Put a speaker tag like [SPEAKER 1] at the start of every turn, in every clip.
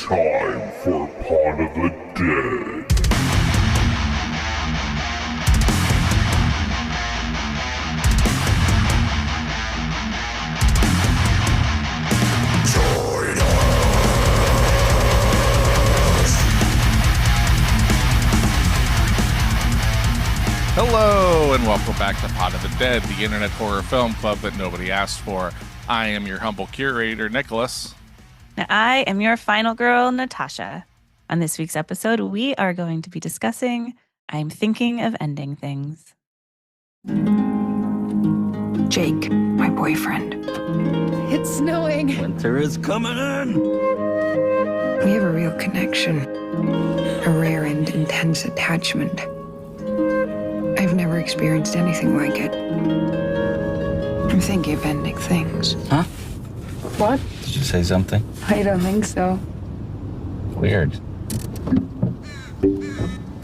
[SPEAKER 1] time for Pod of the Dead. Join us!
[SPEAKER 2] Hello, and welcome back to Pod of the Dead, the internet horror film club that nobody asked for. I am your humble curator, Nicholas.
[SPEAKER 3] Now, I am your final girl, Natasha. On this week's episode, we are going to be discussing I'm Thinking of Ending Things.
[SPEAKER 4] Jake, my boyfriend.
[SPEAKER 5] It's snowing.
[SPEAKER 6] Winter is coming in.
[SPEAKER 4] We have a real connection, a rare and intense attachment. I've never experienced anything like it. I'm thinking of ending things.
[SPEAKER 6] Huh?
[SPEAKER 5] What?
[SPEAKER 6] Did you say something?
[SPEAKER 5] I don't think so.
[SPEAKER 6] Weird.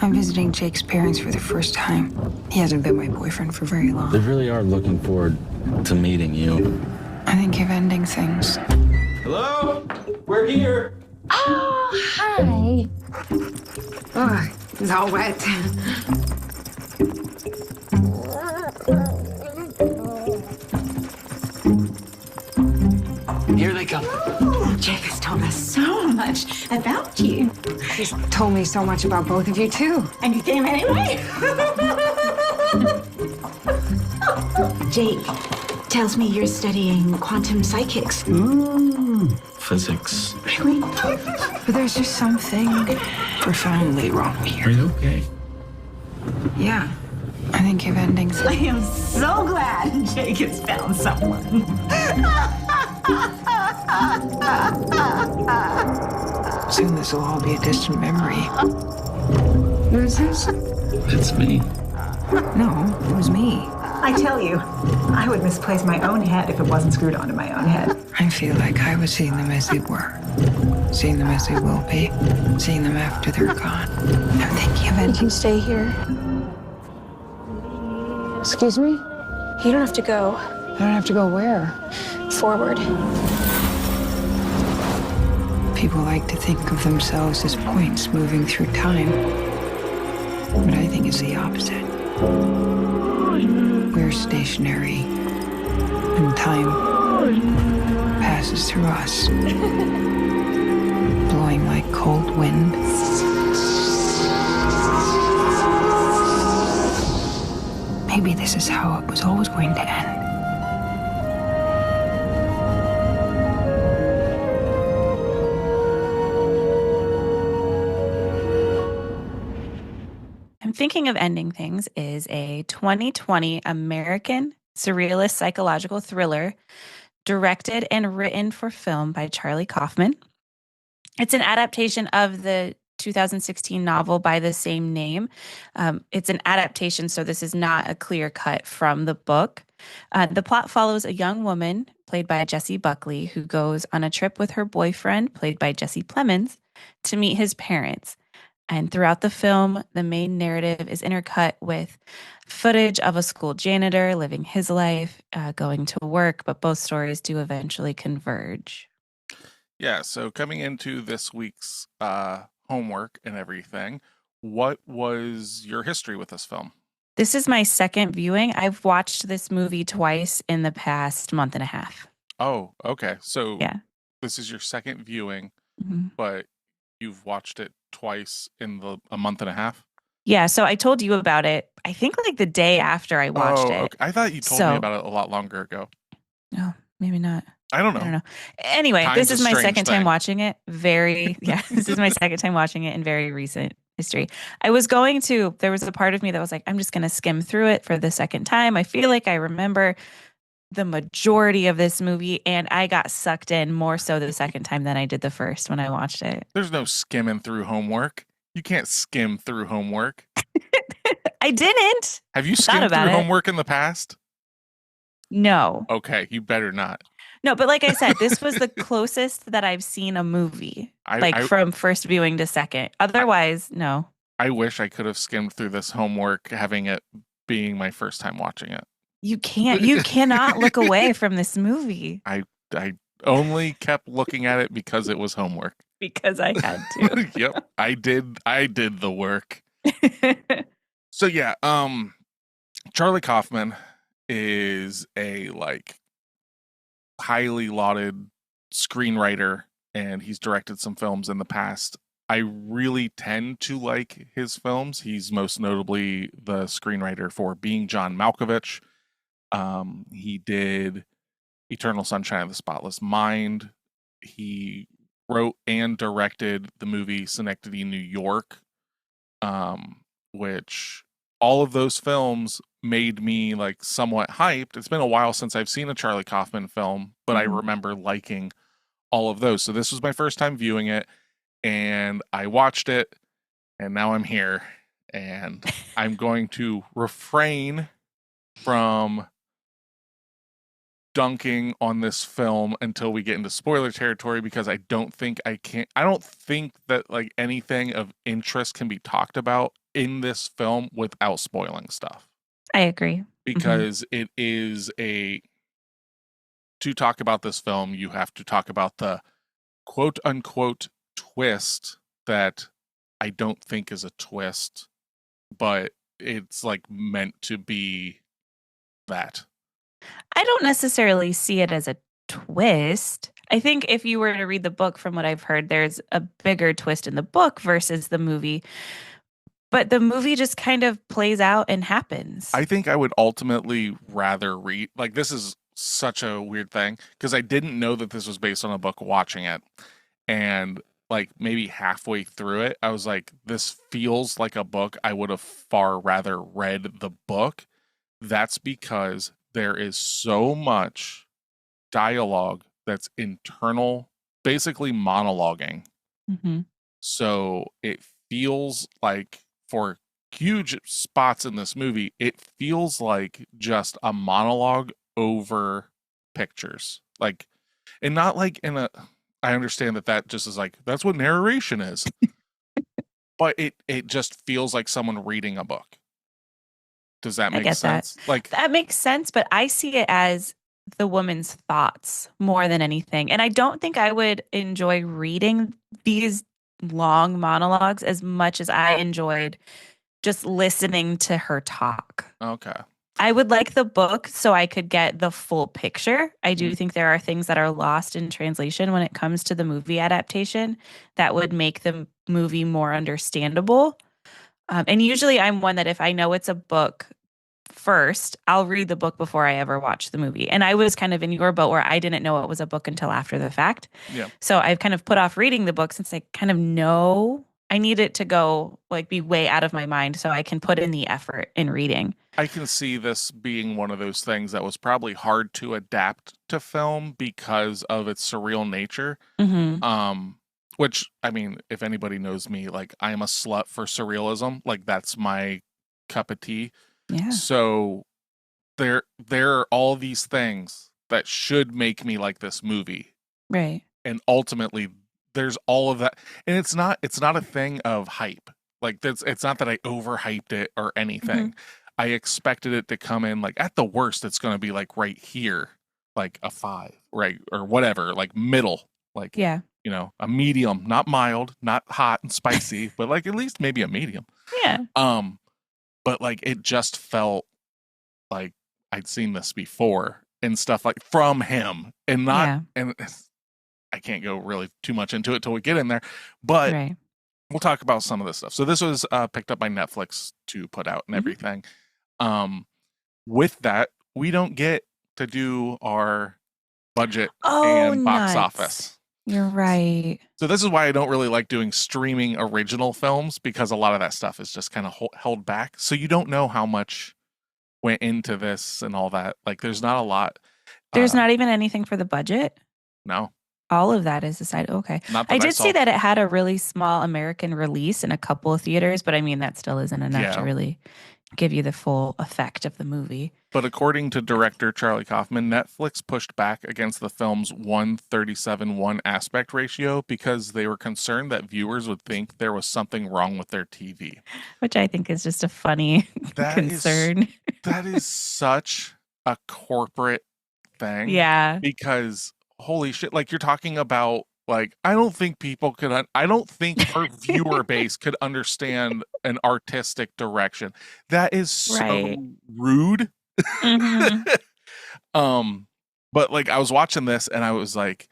[SPEAKER 4] I'm visiting Jake's parents for the first time. He hasn't been my boyfriend for very long.
[SPEAKER 6] They really are looking forward to meeting you.
[SPEAKER 4] I think of ending things.
[SPEAKER 6] Hello? We're here.
[SPEAKER 5] Oh, hi.
[SPEAKER 4] Oh, it's all wet.
[SPEAKER 6] Here they come.
[SPEAKER 7] Jake has told us so much about you.
[SPEAKER 4] He's told me so much about both of you, too.
[SPEAKER 7] And you came anyway? Jake tells me you're studying quantum psychics.
[SPEAKER 6] Physics.
[SPEAKER 7] Really?
[SPEAKER 4] But there's just something profoundly wrong here.
[SPEAKER 6] Are you okay?
[SPEAKER 4] Yeah, I think of ending
[SPEAKER 7] I
[SPEAKER 4] things.
[SPEAKER 7] am so glad Jake has found someone.
[SPEAKER 4] Soon this will all be a distant memory. Who is this?
[SPEAKER 6] It's me.
[SPEAKER 4] No, it was me.
[SPEAKER 7] I tell you, I would misplace my own head if it wasn't screwed onto my own head.
[SPEAKER 4] I feel like I was seeing them as they were, seeing them as they will be, seeing them after they're gone. I'm thinking of
[SPEAKER 5] You
[SPEAKER 4] ending.
[SPEAKER 5] can stay here. Excuse me? You don't have to go
[SPEAKER 4] I don't have to go where?
[SPEAKER 5] forward.
[SPEAKER 4] People like to think of themselves as points moving through time, but I think it's the opposite. We're stationary, and time passes through us, blowing like cold wind. Maybe this is how it was always going to end.
[SPEAKER 3] I'm Thinking of Ending Things is a 2020 American surrealist psychological thriller directed and written for film by Charlie Kaufman. It's an adaptation of the 2016 novel by the same name. It's an adaptation, so this is not a clear cut from the book. The plot follows a young woman, played by Jessie Buckley, who goes on a trip with her boyfriend, played by Jesse Plemons, to meet his parents. And throughout the film, the main narrative is intercut with footage of a school janitor living his life, going to work, but both stories do eventually converge.
[SPEAKER 2] Yeah, so coming into this week's homework and everything, what was your history with this film?
[SPEAKER 3] This is my second viewing. I've watched this movie twice in the past month and a half.
[SPEAKER 2] Oh, okay. So
[SPEAKER 3] Yeah.
[SPEAKER 2] this is your second viewing,
[SPEAKER 3] Mhm.
[SPEAKER 2] but you've watched it twice in a month and a half?
[SPEAKER 3] Yeah, so I told you about it, I think like the day after I watched it.
[SPEAKER 2] Okay. I thought you told me about it a lot longer ago.
[SPEAKER 3] No, maybe not.
[SPEAKER 2] I don't know.
[SPEAKER 3] I don't know. Anyway,
[SPEAKER 2] Time's
[SPEAKER 3] this
[SPEAKER 2] a
[SPEAKER 3] is my
[SPEAKER 2] strange
[SPEAKER 3] second
[SPEAKER 2] thing.
[SPEAKER 3] time watching it. This is my second time watching it in very recent history. There was a part of me that was like, I'm just going to skim through it for the second time. I feel like I remember the majority of this movie, and I got sucked in more so the second time than I did the first when I watched it.
[SPEAKER 2] There's no skimming through homework. You can't skim through homework.
[SPEAKER 3] I didn't.
[SPEAKER 2] Have you
[SPEAKER 3] Thought
[SPEAKER 2] skimmed
[SPEAKER 3] about
[SPEAKER 2] through
[SPEAKER 3] it.
[SPEAKER 2] homework in the past?
[SPEAKER 3] No.
[SPEAKER 2] Okay, you better not.
[SPEAKER 3] No, but like I said, this was the closest that I've seen a movie,
[SPEAKER 2] I-
[SPEAKER 3] from first viewing to second. Otherwise, no.
[SPEAKER 2] I wish I could have skimmed through this homework, having it being my first time watching it.
[SPEAKER 3] You cannot look away from this movie.
[SPEAKER 2] I only kept looking at it because it was homework.
[SPEAKER 3] because I had to.
[SPEAKER 2] Yep, I did the work. So yeah, Charlie Kaufman is a highly lauded screenwriter, and he's directed some films in the past. I really tend to like his films. He's most notably the screenwriter for Being John Malkovich. He did Eternal Sunshine of the Spotless Mind. He wrote and directed the movie Synecdoche, New York, which all of those films made me somewhat hyped. It's been a while since I've seen a Charlie Kaufman film, but I remember liking all of those. So this was my first time viewing it, and I watched it, and now I'm here, and I'm going to refrain from dunking on this film until we get into spoiler territory, because I don't think that anything of interest can be talked about in this film without spoiling stuff.
[SPEAKER 3] I agree.
[SPEAKER 2] Because it is to talk about this film, you have to talk about the quote unquote twist that I don't think is a twist, but it's meant to be that.
[SPEAKER 3] I don't necessarily see it as a twist. I think if you were to read the book, from what I've heard, there's a bigger twist in the book versus the movie. But the movie just kind of plays out and happens.
[SPEAKER 2] I think I would ultimately rather read. This is such a weird thing, because I didn't know that this was based on a book watching it. And maybe halfway through it, I was like, this feels like a book. I would have far rather read the book. That's because there is so much dialogue that's internal, basically monologuing. So it feels like, for huge spots in this movie, it feels like just a monologue over pictures. And not in a, I understand that just is that's what narration is. But it just feels like someone reading a book. Does that make sense?
[SPEAKER 3] That makes sense, but I see it as the woman's thoughts more than anything. And I don't think I would enjoy reading these long monologues as much as I enjoyed just listening to her talk.
[SPEAKER 2] Okay.
[SPEAKER 3] I would like the book so I could get the full picture. I do think there are things that are lost in translation when it comes to the movie adaptation that would make the movie more understandable. And usually I'm one that if I know it's a book first, I'll read the book before I ever watch the movie. And I was kind of in your boat where I didn't know it was a book until after the fact.
[SPEAKER 2] Yeah.
[SPEAKER 3] So I've kind of put off reading the book since I kind of know I need it to go be way out of my mind so I can put in the effort in reading.
[SPEAKER 2] I can see this being one of those things that was probably hard to adapt to film because of its surreal nature. Which, I mean, if anybody knows me, I am a slut for surrealism. That's my cup of tea.
[SPEAKER 3] Yeah.
[SPEAKER 2] So there are all these things that should make me like this movie.
[SPEAKER 3] Right.
[SPEAKER 2] And ultimately there's all of that. And it's not a thing of hype. It's not that I overhyped it or anything. I expected it to come in at the worst it's going to be right here, a 5, right? Or whatever, middle,
[SPEAKER 3] yeah.
[SPEAKER 2] A medium, not mild, not hot and spicy, but at least maybe a medium.
[SPEAKER 3] Yeah.
[SPEAKER 2] But it just felt like I'd seen this before and stuff from him, and not, and I can't go really too much into it till we get in there, but we'll talk about some of this stuff. So this was picked up by Netflix to put out and everything. With that, we don't get to do our budget and box office.
[SPEAKER 3] You're right.
[SPEAKER 2] So this is why I don't really like doing streaming original films, because a lot of that stuff is just kind of held back. So you don't know how much went into this and all that. There's not a lot.
[SPEAKER 3] There's not even anything for the budget?
[SPEAKER 2] No.
[SPEAKER 3] All of that is decided. Okay. I did see that it had a really small American release in a couple of theaters, but I mean, that still isn't enough to really give you the full effect of the movie.
[SPEAKER 2] But according to director Charlie Kaufman, Netflix pushed back against the film's 1:37:1 aspect ratio because they were concerned that viewers would think there was something wrong with their TV.
[SPEAKER 3] Which I think is just a funny concern.
[SPEAKER 2] That is such a corporate thing.
[SPEAKER 3] Yeah.
[SPEAKER 2] Because holy shit, you're talking about Like, I don't think people could, I don't think her viewer base could understand an artistic direction. That is so
[SPEAKER 3] Right.
[SPEAKER 2] rude.
[SPEAKER 3] Mhm.
[SPEAKER 2] But like, I was watching this and I was like,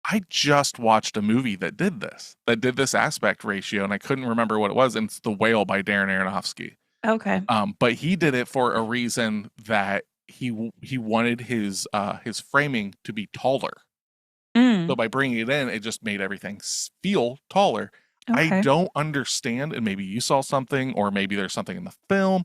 [SPEAKER 2] I just watched a movie that did this aspect ratio, and I couldn't remember what it was. And it's The Whale by Darren Aronofsky.
[SPEAKER 3] Okay.
[SPEAKER 2] But he did it for a reason that he wanted his framing to be taller.
[SPEAKER 3] Mm.
[SPEAKER 2] So by bringing it in, it just made everything feel taller.
[SPEAKER 3] Okay.
[SPEAKER 2] I don't understand, and maybe you saw something, or maybe there's something in the film,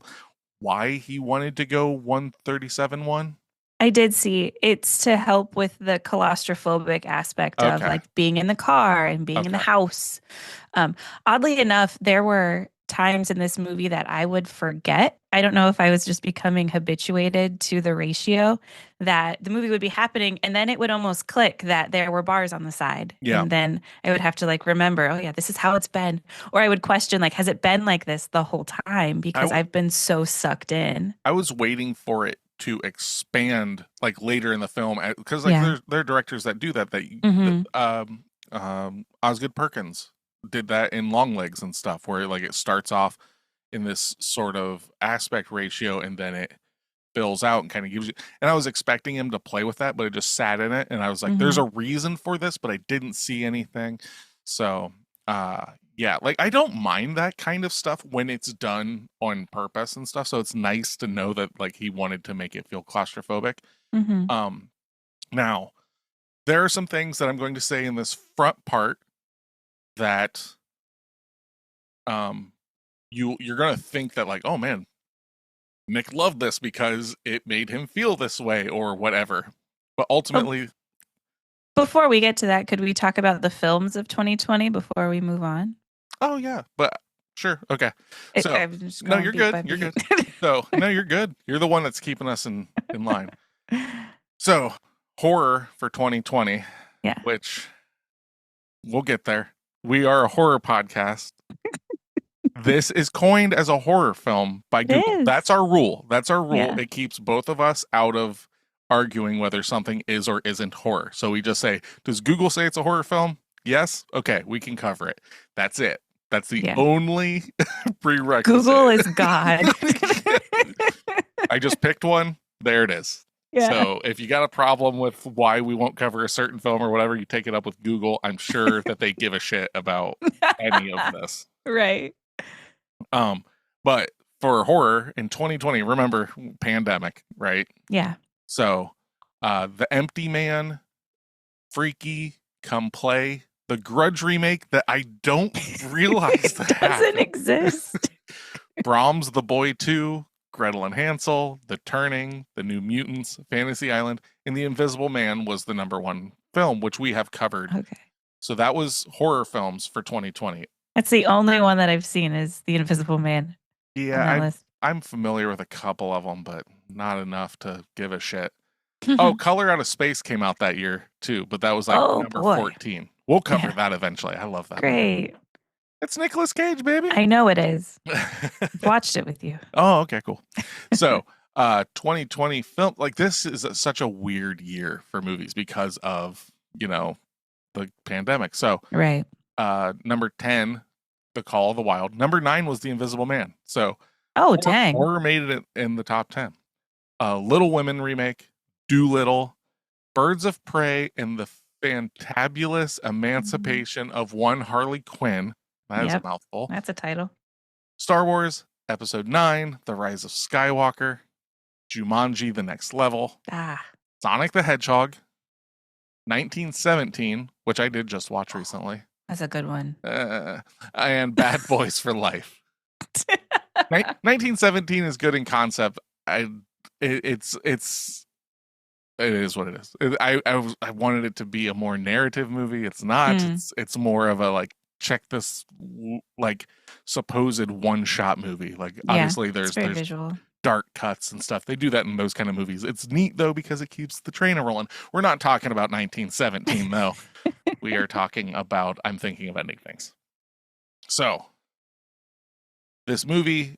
[SPEAKER 2] why he wanted to go 137.1.
[SPEAKER 3] I did see it's to help with the claustrophobic aspect of
[SPEAKER 2] Okay.
[SPEAKER 3] like being in the car and being in the
[SPEAKER 2] Okay.
[SPEAKER 3] house. Oddly enough, there were times in this movie that I would forget. I don't know if I was just becoming habituated to the ratio that the movie would be happening and then it would almost click that there were bars on the side.
[SPEAKER 2] Yeah.
[SPEAKER 3] And then I would have to like remember, oh yeah, this is how it's been. Or I would question like, has it been like this the whole time? Because I've been so sucked in.
[SPEAKER 2] I was waiting for it to expand like later in the film, because like
[SPEAKER 3] Yeah.
[SPEAKER 2] there are directors that do that.
[SPEAKER 3] Mhm.
[SPEAKER 2] Osgood Perkins did that in Long Legs and stuff, where like it starts off in this sort of aspect ratio and then it fills out and kind of gives you. And I was expecting him to play with that, but it just sat in it, and I was like, "There's a reason for this," but I didn't see anything. So, yeah, like I don't mind that kind of stuff when it's done on purpose and stuff. So it's nice to know that like he wanted to make it feel claustrophobic.
[SPEAKER 3] Mhm.
[SPEAKER 2] Now there are some things that I'm going to say in this front part that you're going to think that like, oh man, Nick loved this because it made him feel this way or whatever. But ultimately,
[SPEAKER 3] Before we get to that, could we talk about the films of 2020 before we move on?
[SPEAKER 2] oh yeah, but sure, okay. So
[SPEAKER 3] I'm just
[SPEAKER 2] no,
[SPEAKER 3] going
[SPEAKER 2] you're
[SPEAKER 3] beat
[SPEAKER 2] good.
[SPEAKER 3] by
[SPEAKER 2] You're
[SPEAKER 3] beat.
[SPEAKER 2] good. So no, you're good. You're the one that's keeping us in line. So horror for 2020,
[SPEAKER 3] Yeah.
[SPEAKER 2] which we'll get there. We are a horror podcast. This is coined as a horror film by Google.
[SPEAKER 3] is.
[SPEAKER 2] That's our rule. That's our rule.
[SPEAKER 3] Yeah.
[SPEAKER 2] It keeps both of us out of arguing whether something is or isn't horror. So we just say, does Google say it's a horror film? Yes. Okay, we can cover it. That's it. That's the
[SPEAKER 3] Yeah.
[SPEAKER 2] only prerequisite.
[SPEAKER 3] Google is God.
[SPEAKER 2] I just picked one. There it is.
[SPEAKER 3] Yeah.
[SPEAKER 2] So if you got a problem with why we won't cover a certain film or whatever, you take it up with Google. I'm sure that they give a shit about any of this.
[SPEAKER 3] Right.
[SPEAKER 2] But for horror in 2020, remember pandemic, right?
[SPEAKER 3] Yeah.
[SPEAKER 2] So The Empty Man, Freaky, Come Play, the Grudge remake that I don't realize that
[SPEAKER 3] Doesn't
[SPEAKER 2] happened.
[SPEAKER 3] exist.
[SPEAKER 2] Brahms the Boy 2, Gretel and Hansel, The Turning, The New Mutants, Fantasy Island, and The Invisible Man was the #1 film, which we have covered.
[SPEAKER 3] Okay.
[SPEAKER 2] So that was horror films for 2020.
[SPEAKER 3] That's the only one that I've seen is The Invisible Man. on that
[SPEAKER 2] Yeah,
[SPEAKER 3] list.
[SPEAKER 2] I'm familiar with a couple of them, but not enough to give a shit. Oh, Color Out of Space came out that year too, but that was like
[SPEAKER 3] Oh,
[SPEAKER 2] number
[SPEAKER 3] boy.
[SPEAKER 2] 14. We'll cover
[SPEAKER 3] Yeah.
[SPEAKER 2] that eventually. I love that movie.
[SPEAKER 3] Great.
[SPEAKER 2] It's Nicolas Cage, baby.
[SPEAKER 3] I know it is. I've watched it with you.
[SPEAKER 2] Oh, okay, cool. So 2020 film, like this is such a weird year for movies because of, the pandemic. So
[SPEAKER 3] Right.
[SPEAKER 2] number 10, The Call of the Wild. Number 9 was The Invisible Man. So
[SPEAKER 3] Oh, dang.
[SPEAKER 2] horror made it in the top 10. Little Women remake, Doolittle, Birds of Prey, and the Fantabulous Emancipation of One Harley Quinn. That is
[SPEAKER 3] Yep.
[SPEAKER 2] a mouthful.
[SPEAKER 3] That's a title.
[SPEAKER 2] Star Wars Episode 9, The Rise of Skywalker, Jumanji: The Next Level,
[SPEAKER 3] Ah.
[SPEAKER 2] Sonic the Hedgehog, 1917, which I did just watch recently,
[SPEAKER 3] That's a good one.
[SPEAKER 2] and Bad Boys for Life. 1917 is good in concept. It is what it is. I wanted it to be a more narrative movie. It's not. It's more of a like check this like supposed one shot movie. Like obviously
[SPEAKER 3] It's
[SPEAKER 2] there's
[SPEAKER 3] very visual.
[SPEAKER 2] dark cuts and stuff. They do that in those kind of movies. It's neat though because it keeps the train rolling. We're not talking about 1917 though. We are talking about I'm thinking of ending things. So this movie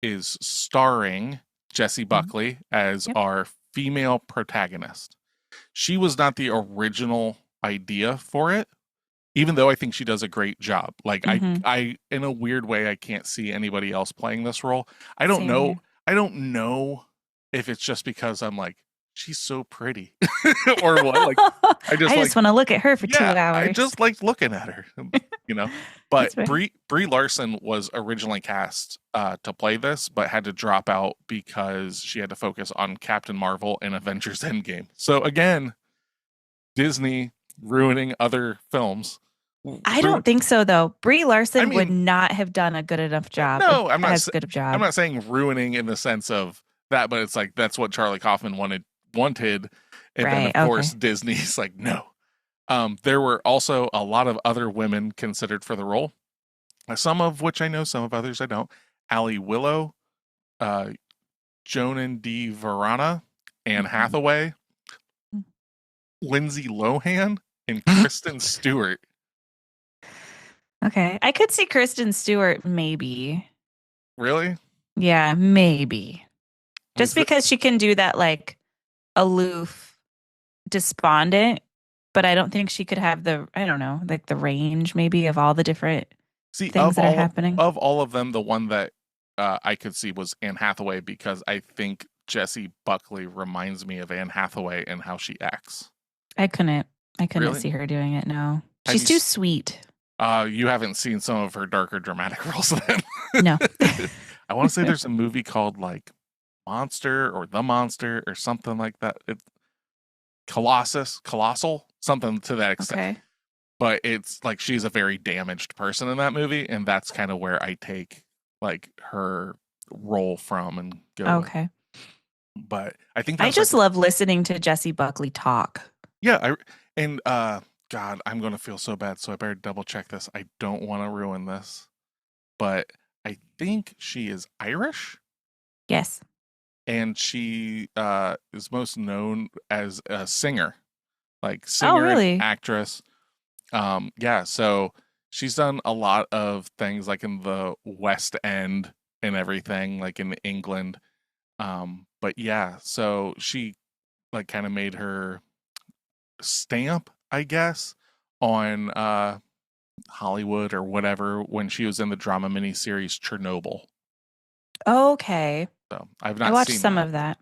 [SPEAKER 2] is starring Jessie Buckley as
[SPEAKER 3] Yep.
[SPEAKER 2] our female protagonist. She was not the original idea for it, even though I think she does a great job. Like
[SPEAKER 3] Mhm.
[SPEAKER 2] I in a weird way, I can't see anybody else playing this role. I don't
[SPEAKER 3] Same
[SPEAKER 2] know.
[SPEAKER 3] here.
[SPEAKER 2] I don't know if it's just because I'm like, she's so pretty or what. Like I just
[SPEAKER 3] I
[SPEAKER 2] like,
[SPEAKER 3] just want to look at her for 2
[SPEAKER 2] yeah, I
[SPEAKER 3] hours.
[SPEAKER 2] just like looking at her, you know. But
[SPEAKER 3] That's fair.
[SPEAKER 2] Brie Larson was originally cast to play this, but had to drop out because she had to focus on Captain Marvel and Avengers Endgame. So again, Disney ruining other films.
[SPEAKER 3] I don't think so, though. Brie Larson
[SPEAKER 2] I
[SPEAKER 3] would
[SPEAKER 2] mean,
[SPEAKER 3] not have done a good enough job.
[SPEAKER 2] no, I'm not.
[SPEAKER 3] As good a job.
[SPEAKER 2] I'm not saying ruining in the sense of that, but it's like that's what Charlie Kaufman wanted, and then
[SPEAKER 3] Right,
[SPEAKER 2] of course
[SPEAKER 3] okay.
[SPEAKER 2] Disney's like no. There were also a lot of other women considered for the role, some of which I know, some of others I don't. Ali Willow, Jonan D. Verana, Anne
[SPEAKER 3] Mm-hmm.
[SPEAKER 2] Hathaway, Lindsay Lohan, and Kristen Stewart.
[SPEAKER 3] Okay. I could see Kristen Stewart maybe.
[SPEAKER 2] Really?
[SPEAKER 3] Yeah, maybe. Just
[SPEAKER 2] Is the-
[SPEAKER 3] because she can do that like aloof, despondent, but I don't think she could have I don't know, like the range maybe of all the different
[SPEAKER 2] See,
[SPEAKER 3] things that are happening.
[SPEAKER 2] of all of them, the one that I could see was Anne Hathaway because I think Jessie Buckley reminds me of Anne Hathaway and how she acts.
[SPEAKER 3] I couldn't
[SPEAKER 2] Really?
[SPEAKER 3] see her doing it, no.
[SPEAKER 2] Have
[SPEAKER 3] She's
[SPEAKER 2] you
[SPEAKER 3] too
[SPEAKER 2] s-
[SPEAKER 3] sweet.
[SPEAKER 2] You haven't seen some of her darker dramatic roles then.
[SPEAKER 3] No.
[SPEAKER 2] I want to say there's a movie called like Monster or The Monster or something like that. It's Colossal, something to that extent.
[SPEAKER 3] Okay.
[SPEAKER 2] But it's like she's a very damaged person in that movie, and that's kind of where I take like her role from and go.
[SPEAKER 3] Okay.
[SPEAKER 2] But I think
[SPEAKER 3] I
[SPEAKER 2] that's
[SPEAKER 3] just
[SPEAKER 2] like,
[SPEAKER 3] love listening to Jessie Buckley talk.
[SPEAKER 2] yeah. God, I'm gonna feel so bad, so I better double check this. I don't want to ruin this, but I think she is Irish,
[SPEAKER 3] Yes.
[SPEAKER 2] and she is most known as a singer, like
[SPEAKER 3] Oh,
[SPEAKER 2] singer
[SPEAKER 3] really?
[SPEAKER 2] and actress. Yeah, so she's done a lot of things like in the West End and everything, like in England. But yeah, so she like kind of made her stamp, I guess, on Hollywood or whatever when she was in the drama miniseries Chernobyl.
[SPEAKER 3] Okay.
[SPEAKER 2] So I've
[SPEAKER 3] I
[SPEAKER 2] not
[SPEAKER 3] watched
[SPEAKER 2] seen
[SPEAKER 3] some
[SPEAKER 2] that.
[SPEAKER 3] of that.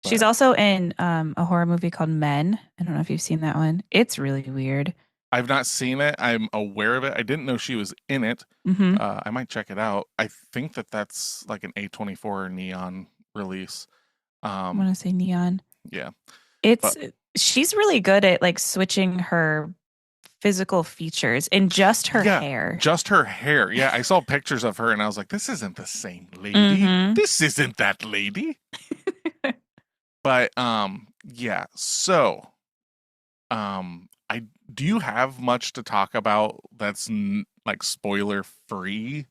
[SPEAKER 3] She's
[SPEAKER 2] but
[SPEAKER 3] also in a horror movie called Men. I don't know if you've seen that one. It's really weird.
[SPEAKER 2] I've not seen it. I'm aware of it. I didn't know she was in it.
[SPEAKER 3] Hmm.
[SPEAKER 2] I might check it out. I think that's like an A24 Neon release.
[SPEAKER 3] I want to say Neon.
[SPEAKER 2] Yeah.
[SPEAKER 3] It's
[SPEAKER 2] But
[SPEAKER 3] she's really good at like switching her physical features and just her
[SPEAKER 2] yeah,
[SPEAKER 3] hair.
[SPEAKER 2] just her hair. Yeah, I saw pictures of her and I was like, this isn't the same lady.
[SPEAKER 3] Mhm.
[SPEAKER 2] This isn't that lady. But yeah, so I do you have much to talk about that's like spoiler free?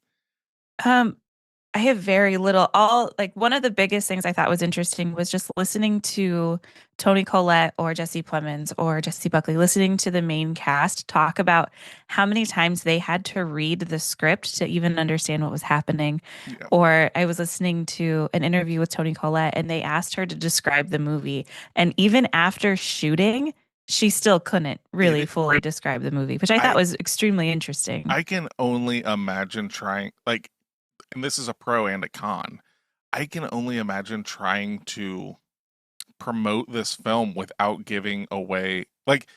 [SPEAKER 3] I have very little. All like one of the biggest things I thought was interesting was just listening to Toni Collette or Jesse Plemons or Jessie Buckley, listening to the main cast talk about how many times they had to read the script to even understand what was happening.
[SPEAKER 2] Yeah.
[SPEAKER 3] Or I was listening to an interview with Toni Collette and they asked her to describe the movie. And even after shooting, she still couldn't really fully describe the movie, which I thought was extremely interesting.
[SPEAKER 2] I can only imagine trying like, and this is a pro and a con. I can only imagine trying to promote this film without giving away like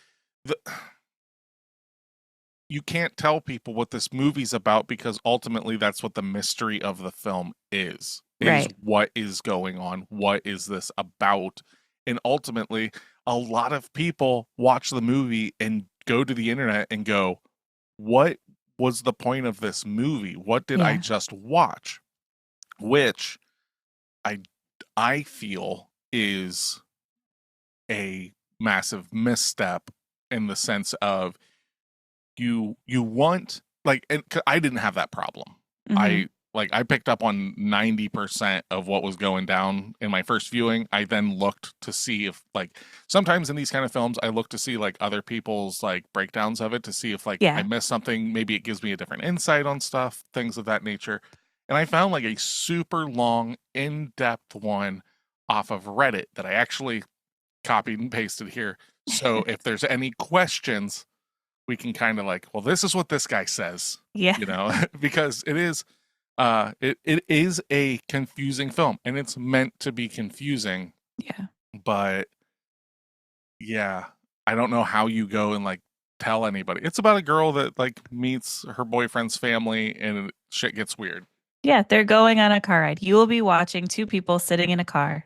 [SPEAKER 2] you can't tell people what this movie's about because ultimately that's what the mystery of the film is
[SPEAKER 3] Right.
[SPEAKER 2] what is going on, what is this about, and ultimately a lot of people watch the movie and go to the internet and go, what was the point of this movie? What did I
[SPEAKER 3] Yeah.
[SPEAKER 2] just watch? Which I feel is a massive misstep in the sense of you want like, and I didn't have that problem.
[SPEAKER 3] Mhm.
[SPEAKER 2] I picked up on 90% of what was going down in my first viewing. I then looked to see if like sometimes in these kind of films I look to see like other people's like breakdowns of it to see if like
[SPEAKER 3] Yeah.
[SPEAKER 2] I missed something, maybe it gives me a different insight on stuff, things of that nature. And I found like a super long in-depth one off of Reddit that I actually copied and pasted here. So if there's any questions, we can kind of like, well, this is what this guy says,
[SPEAKER 3] Yeah.
[SPEAKER 2] you know, because it is a confusing film, and it's meant to be confusing,
[SPEAKER 3] Yeah.
[SPEAKER 2] but yeah, I don't know how you go and like tell anybody. It's about a girl that like meets her boyfriend's family and shit gets weird.
[SPEAKER 3] Yeah. They're going on a car ride. You will be watching two people sitting in a car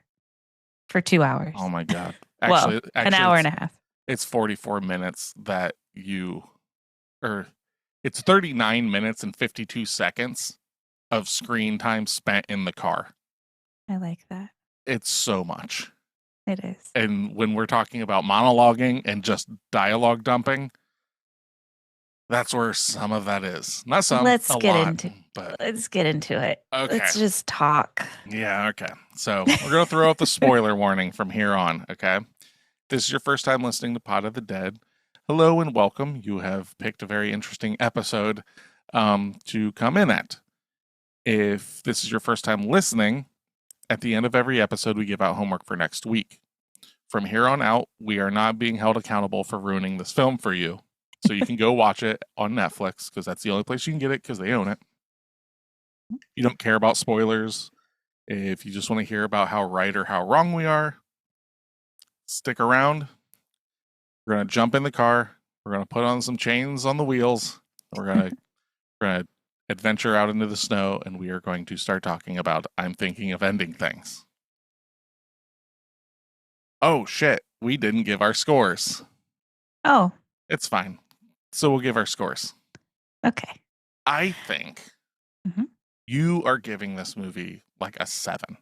[SPEAKER 3] for 2 hours.
[SPEAKER 2] Oh my God.
[SPEAKER 3] Well, an hour and a half.
[SPEAKER 2] It's 44 minutes that it's 39 minutes and 52 seconds of screen time spent in the car.
[SPEAKER 3] I like that.
[SPEAKER 2] It's so much.
[SPEAKER 3] It is.
[SPEAKER 2] And when we're talking about monologuing and just dialogue dumping, that's where some of that is. Not some,
[SPEAKER 3] Let's
[SPEAKER 2] a
[SPEAKER 3] get
[SPEAKER 2] lot,
[SPEAKER 3] into
[SPEAKER 2] but
[SPEAKER 3] Let's get into it.
[SPEAKER 2] okay.
[SPEAKER 3] Let's just talk.
[SPEAKER 2] Yeah, okay. So we're going to throw out the spoiler warning from here on, okay? If this is your first time listening to Pod of the Dead, hello and welcome. You have picked a very interesting episode to come in at. If this is your first time listening, at the end of every episode, we give out homework for next week. From here on out, we are not being held accountable for ruining this film for you. So you can go watch it on Netflix because that's the only place you can get it because they own it. You don't care about spoilers. If you just want to hear about how right or how wrong we are, stick around. We're going to jump in the car. We're going to put on some chains on the wheels. We're going to adventure out into the snow, and we are going to start talking about I'm thinking of ending things. Oh, shit. We didn't give our scores.
[SPEAKER 3] Oh,
[SPEAKER 2] It's fine. So we'll give our scores.
[SPEAKER 3] okay.
[SPEAKER 2] I think
[SPEAKER 3] Mhm.
[SPEAKER 2] you are giving this movie like a 7.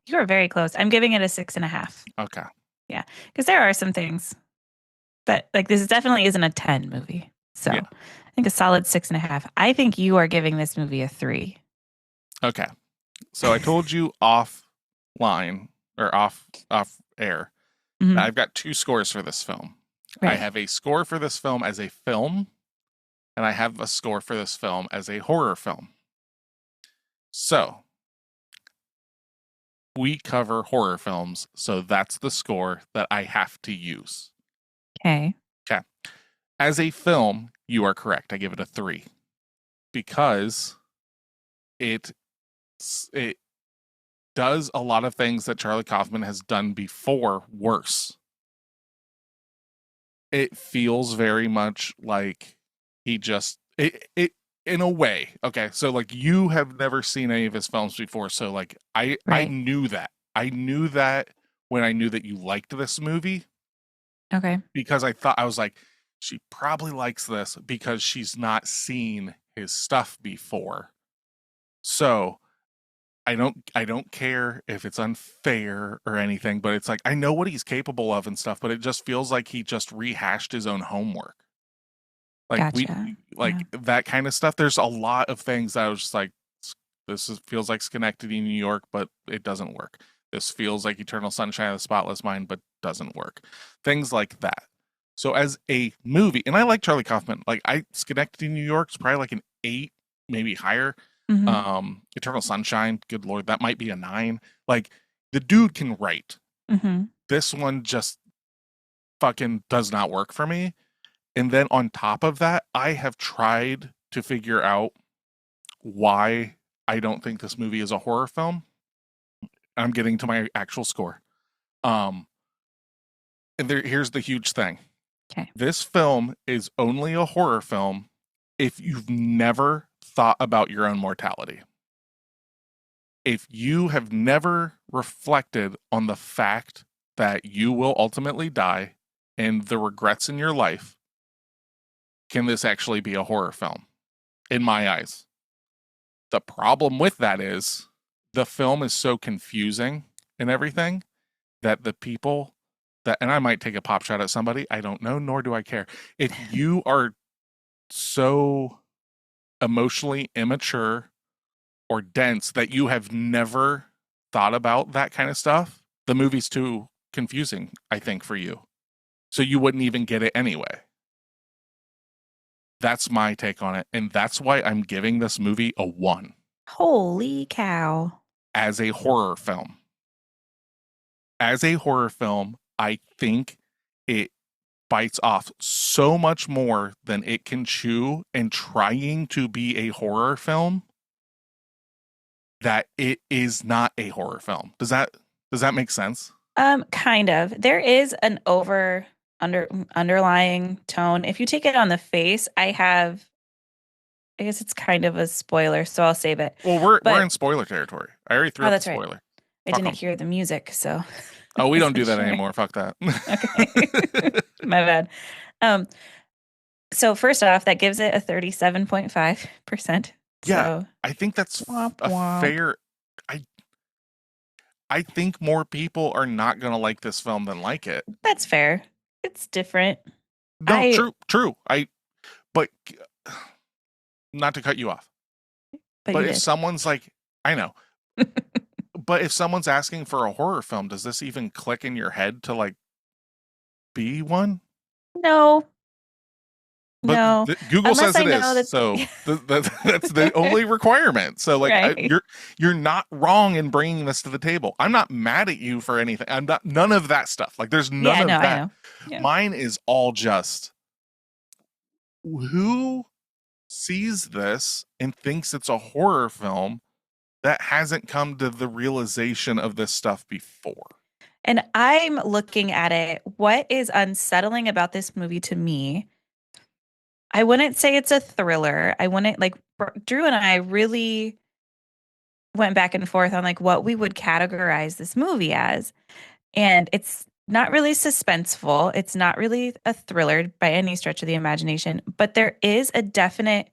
[SPEAKER 3] You are very close. I'm giving it a 6.5
[SPEAKER 2] Okay.
[SPEAKER 3] because there are some things that, like, this definitely isn't a 10 movie. So
[SPEAKER 2] Yeah.
[SPEAKER 3] I think a solid 6.5. I think you are giving this movie a 3.
[SPEAKER 2] Okay. So I told you offline or off air.
[SPEAKER 3] Mhm.
[SPEAKER 2] I've got 2 scores for this film. I
[SPEAKER 3] Right.
[SPEAKER 2] have a score for this film as a film, and I have a score for this film as a horror film. So we cover horror films, so that's the score that I have to use.
[SPEAKER 3] Okay.
[SPEAKER 2] As a film, you are correct. I give it a 3 because it does a lot of things that Charlie Kaufman has done before worse. It feels very much like he just it in a way. Okay, so like you have never seen any of his films before, so like I
[SPEAKER 3] Right.
[SPEAKER 2] knew that. I knew that when I knew that you liked this movie
[SPEAKER 3] Okay.
[SPEAKER 2] because I was like, she probably likes this because she's not seen his stuff before. So I don't care if it's unfair or anything, but it's like I know what he's capable of and stuff, but it just feels like he just rehashed his own homework. Like
[SPEAKER 3] Gotcha.
[SPEAKER 2] that kind of stuff. There's a lot of things that I was just like, feels like Schenectady, New York, but it doesn't work. This feels like Eternal Sunshine of the Spotless Mind, but doesn't work. Things like that. So as a movie, and I like Charlie Kaufman. Like Schenectady, New York is probably like an 8, maybe higher.
[SPEAKER 3] Mhm.
[SPEAKER 2] Eternal Sunshine, good lord, that might be a 9. Like the dude can write.
[SPEAKER 3] Mhm.
[SPEAKER 2] This one just fucking does not work for me. And then on top of that, I have tried to figure out why I don't think this movie is a horror film. I'm getting to my actual score. And here's the huge thing.
[SPEAKER 3] Okay.
[SPEAKER 2] This film is only a horror film if you've never thought about your own mortality. If you have never reflected on the fact that you will ultimately die and the regrets in your life, can this actually be a horror film? In my eyes. The problem with that is the film is so confusing and everything that the people that, and I might take a pop shot at somebody, I don't know, nor do I care. If you are so emotionally immature or dense that you have never thought about that kind of stuff, the movie's too confusing, I think, for you. So you wouldn't even get it anyway. That's my take on it. And that's why I'm giving this movie a 1
[SPEAKER 3] Holy cow.
[SPEAKER 2] as a horror film. As a horror film, I think it bites off so much more than it can chew and trying to be a horror film that it is not a horror film. Does that make sense?
[SPEAKER 3] Kind of. There is an underlying tone. If you take it on the face, I guess it's kind of a spoiler, so I'll save it.
[SPEAKER 2] Well, we're
[SPEAKER 3] But-
[SPEAKER 2] in spoiler territory. I already threw
[SPEAKER 3] Oh,
[SPEAKER 2] out the
[SPEAKER 3] that's right.
[SPEAKER 2] spoiler.
[SPEAKER 3] I
[SPEAKER 2] Fuck
[SPEAKER 3] didn't
[SPEAKER 2] 'em.
[SPEAKER 3] hear the music, so
[SPEAKER 2] Oh, we don't do that
[SPEAKER 3] Sure.
[SPEAKER 2] anymore. Fuck that.
[SPEAKER 3] Okay. My bad. So first off, that gives it a 37.5%.
[SPEAKER 2] Yeah,
[SPEAKER 3] So
[SPEAKER 2] I think that's
[SPEAKER 3] Womp
[SPEAKER 2] a
[SPEAKER 3] womp.
[SPEAKER 2] fair. I think more people are not going to like this film than like it.
[SPEAKER 3] that's fair. It's different.
[SPEAKER 2] No, true. But not to cut you off.
[SPEAKER 3] But
[SPEAKER 2] But
[SPEAKER 3] you
[SPEAKER 2] if
[SPEAKER 3] did.
[SPEAKER 2] someone's like, I know. But if someone's asking for a horror film, does this even click in your head to like be one?
[SPEAKER 3] No.
[SPEAKER 2] But
[SPEAKER 3] No.
[SPEAKER 2] Google
[SPEAKER 3] Unless
[SPEAKER 2] says it
[SPEAKER 3] I know
[SPEAKER 2] is,
[SPEAKER 3] that-
[SPEAKER 2] so that's the only requirement. So like,
[SPEAKER 3] Right.
[SPEAKER 2] you're not wrong in bringing this to the table. I'm not mad at you for anything. I'm not none of that stuff. Like, there's none
[SPEAKER 3] Yeah,
[SPEAKER 2] of
[SPEAKER 3] no, I
[SPEAKER 2] that.
[SPEAKER 3] know. Yeah.
[SPEAKER 2] Mine is all just who sees this and thinks it's a horror film that hasn't come to the realization of this stuff before.
[SPEAKER 3] And I'm looking at it. What is unsettling about this movie to me? I wouldn't say it's a thriller. I wouldn't like Drew and I really went back and forth on like what we would categorize this movie as. And it's not really suspenseful. It's not really a thriller by any stretch of the imagination, but there is a definite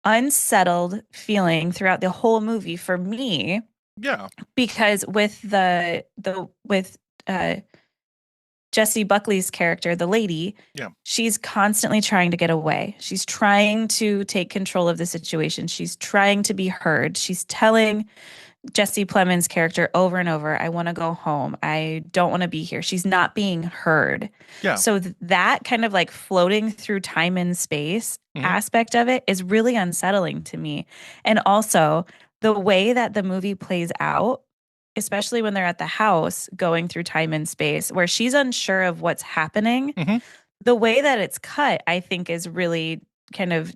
[SPEAKER 3] unsettled feeling throughout the whole movie for me.
[SPEAKER 2] Yeah.
[SPEAKER 3] Because with with Jessie Buckley's character, the lady,
[SPEAKER 2] Yeah.
[SPEAKER 3] she's constantly trying to get away. She's trying to take control of the situation. She's trying to be heard. She's telling Jesse Plemons' character over and over, I want to go home. I don't want to be here. She's not being heard.
[SPEAKER 2] Yeah.
[SPEAKER 3] So that kind of like floating through time and space
[SPEAKER 2] Mhm.
[SPEAKER 3] aspect of it is really unsettling to me. And also the way that the movie plays out, especially when they're at the house going through time and space, where she's unsure of what's happening.
[SPEAKER 2] Mhm.
[SPEAKER 3] The way that it's cut, I think, is really kind of,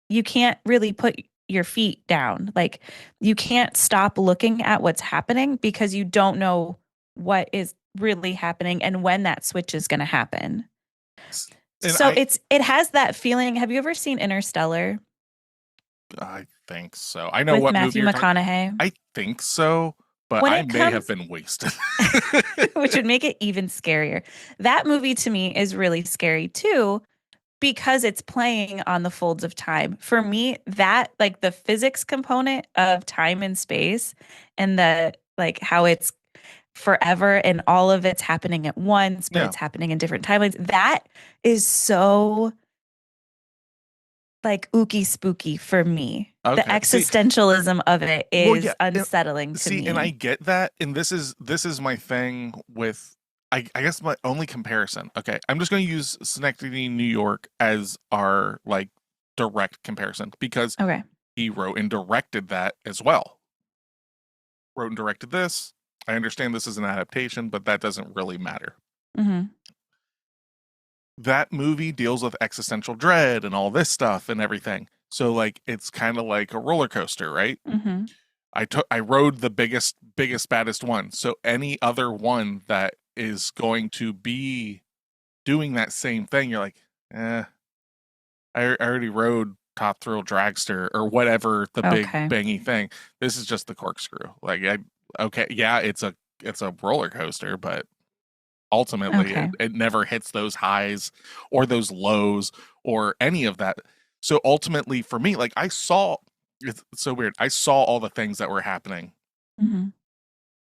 [SPEAKER 3] you can't really put your feet down. Like, you can't stop looking at what's happening because you don't know what is really happening and when that switch is going to happen.
[SPEAKER 2] And
[SPEAKER 3] So it has that feeling. Have you ever seen Interstellar
[SPEAKER 2] I think so. I know
[SPEAKER 3] with
[SPEAKER 2] what
[SPEAKER 3] Matthew
[SPEAKER 2] movie you're talking.
[SPEAKER 3] McConaughey?
[SPEAKER 2] I think so, but
[SPEAKER 3] When
[SPEAKER 2] I
[SPEAKER 3] it
[SPEAKER 2] may have
[SPEAKER 3] comes-
[SPEAKER 2] been wasted.
[SPEAKER 3] Which would make it even scarier. That movie to me is really scary too, because it's playing on the folds of time. For me, that like the physics component of time and space and the like how it's forever and all of it's happening at once, but
[SPEAKER 2] Yeah.
[SPEAKER 3] it's happening in different timelines. That is so like ooky spooky for me. The
[SPEAKER 2] Okay. See-
[SPEAKER 3] existentialism of it is
[SPEAKER 2] Well, yeah, and-
[SPEAKER 3] unsettling to
[SPEAKER 2] See,
[SPEAKER 3] me.
[SPEAKER 2] and I get that, and this is my thing with I guess my only comparison. Okay, I'm just going to use Schenectady, New York as our like direct comparison because
[SPEAKER 3] Okay.
[SPEAKER 2] he wrote and directed that as well. Wrote and directed this. I understand this is an adaptation, but that doesn't really matter.
[SPEAKER 3] Hmm.
[SPEAKER 2] That movie deals with existential dread and all this stuff and everything. So like it's kind of like a roller coaster, right?
[SPEAKER 3] Hmm.
[SPEAKER 2] I rode the biggest, baddest one. So any other one that is going to be doing that same thing, you're like, I already rode Top Thrill Dragster or whatever the big
[SPEAKER 3] Okay.
[SPEAKER 2] bangy thing. This is just the corkscrew. Like, it's a roller coaster, but ultimately
[SPEAKER 3] Okay.
[SPEAKER 2] it never hits those highs or those lows or any of that. So ultimately for me, like it's so weird. I saw all the things that were happening
[SPEAKER 3] Hmm.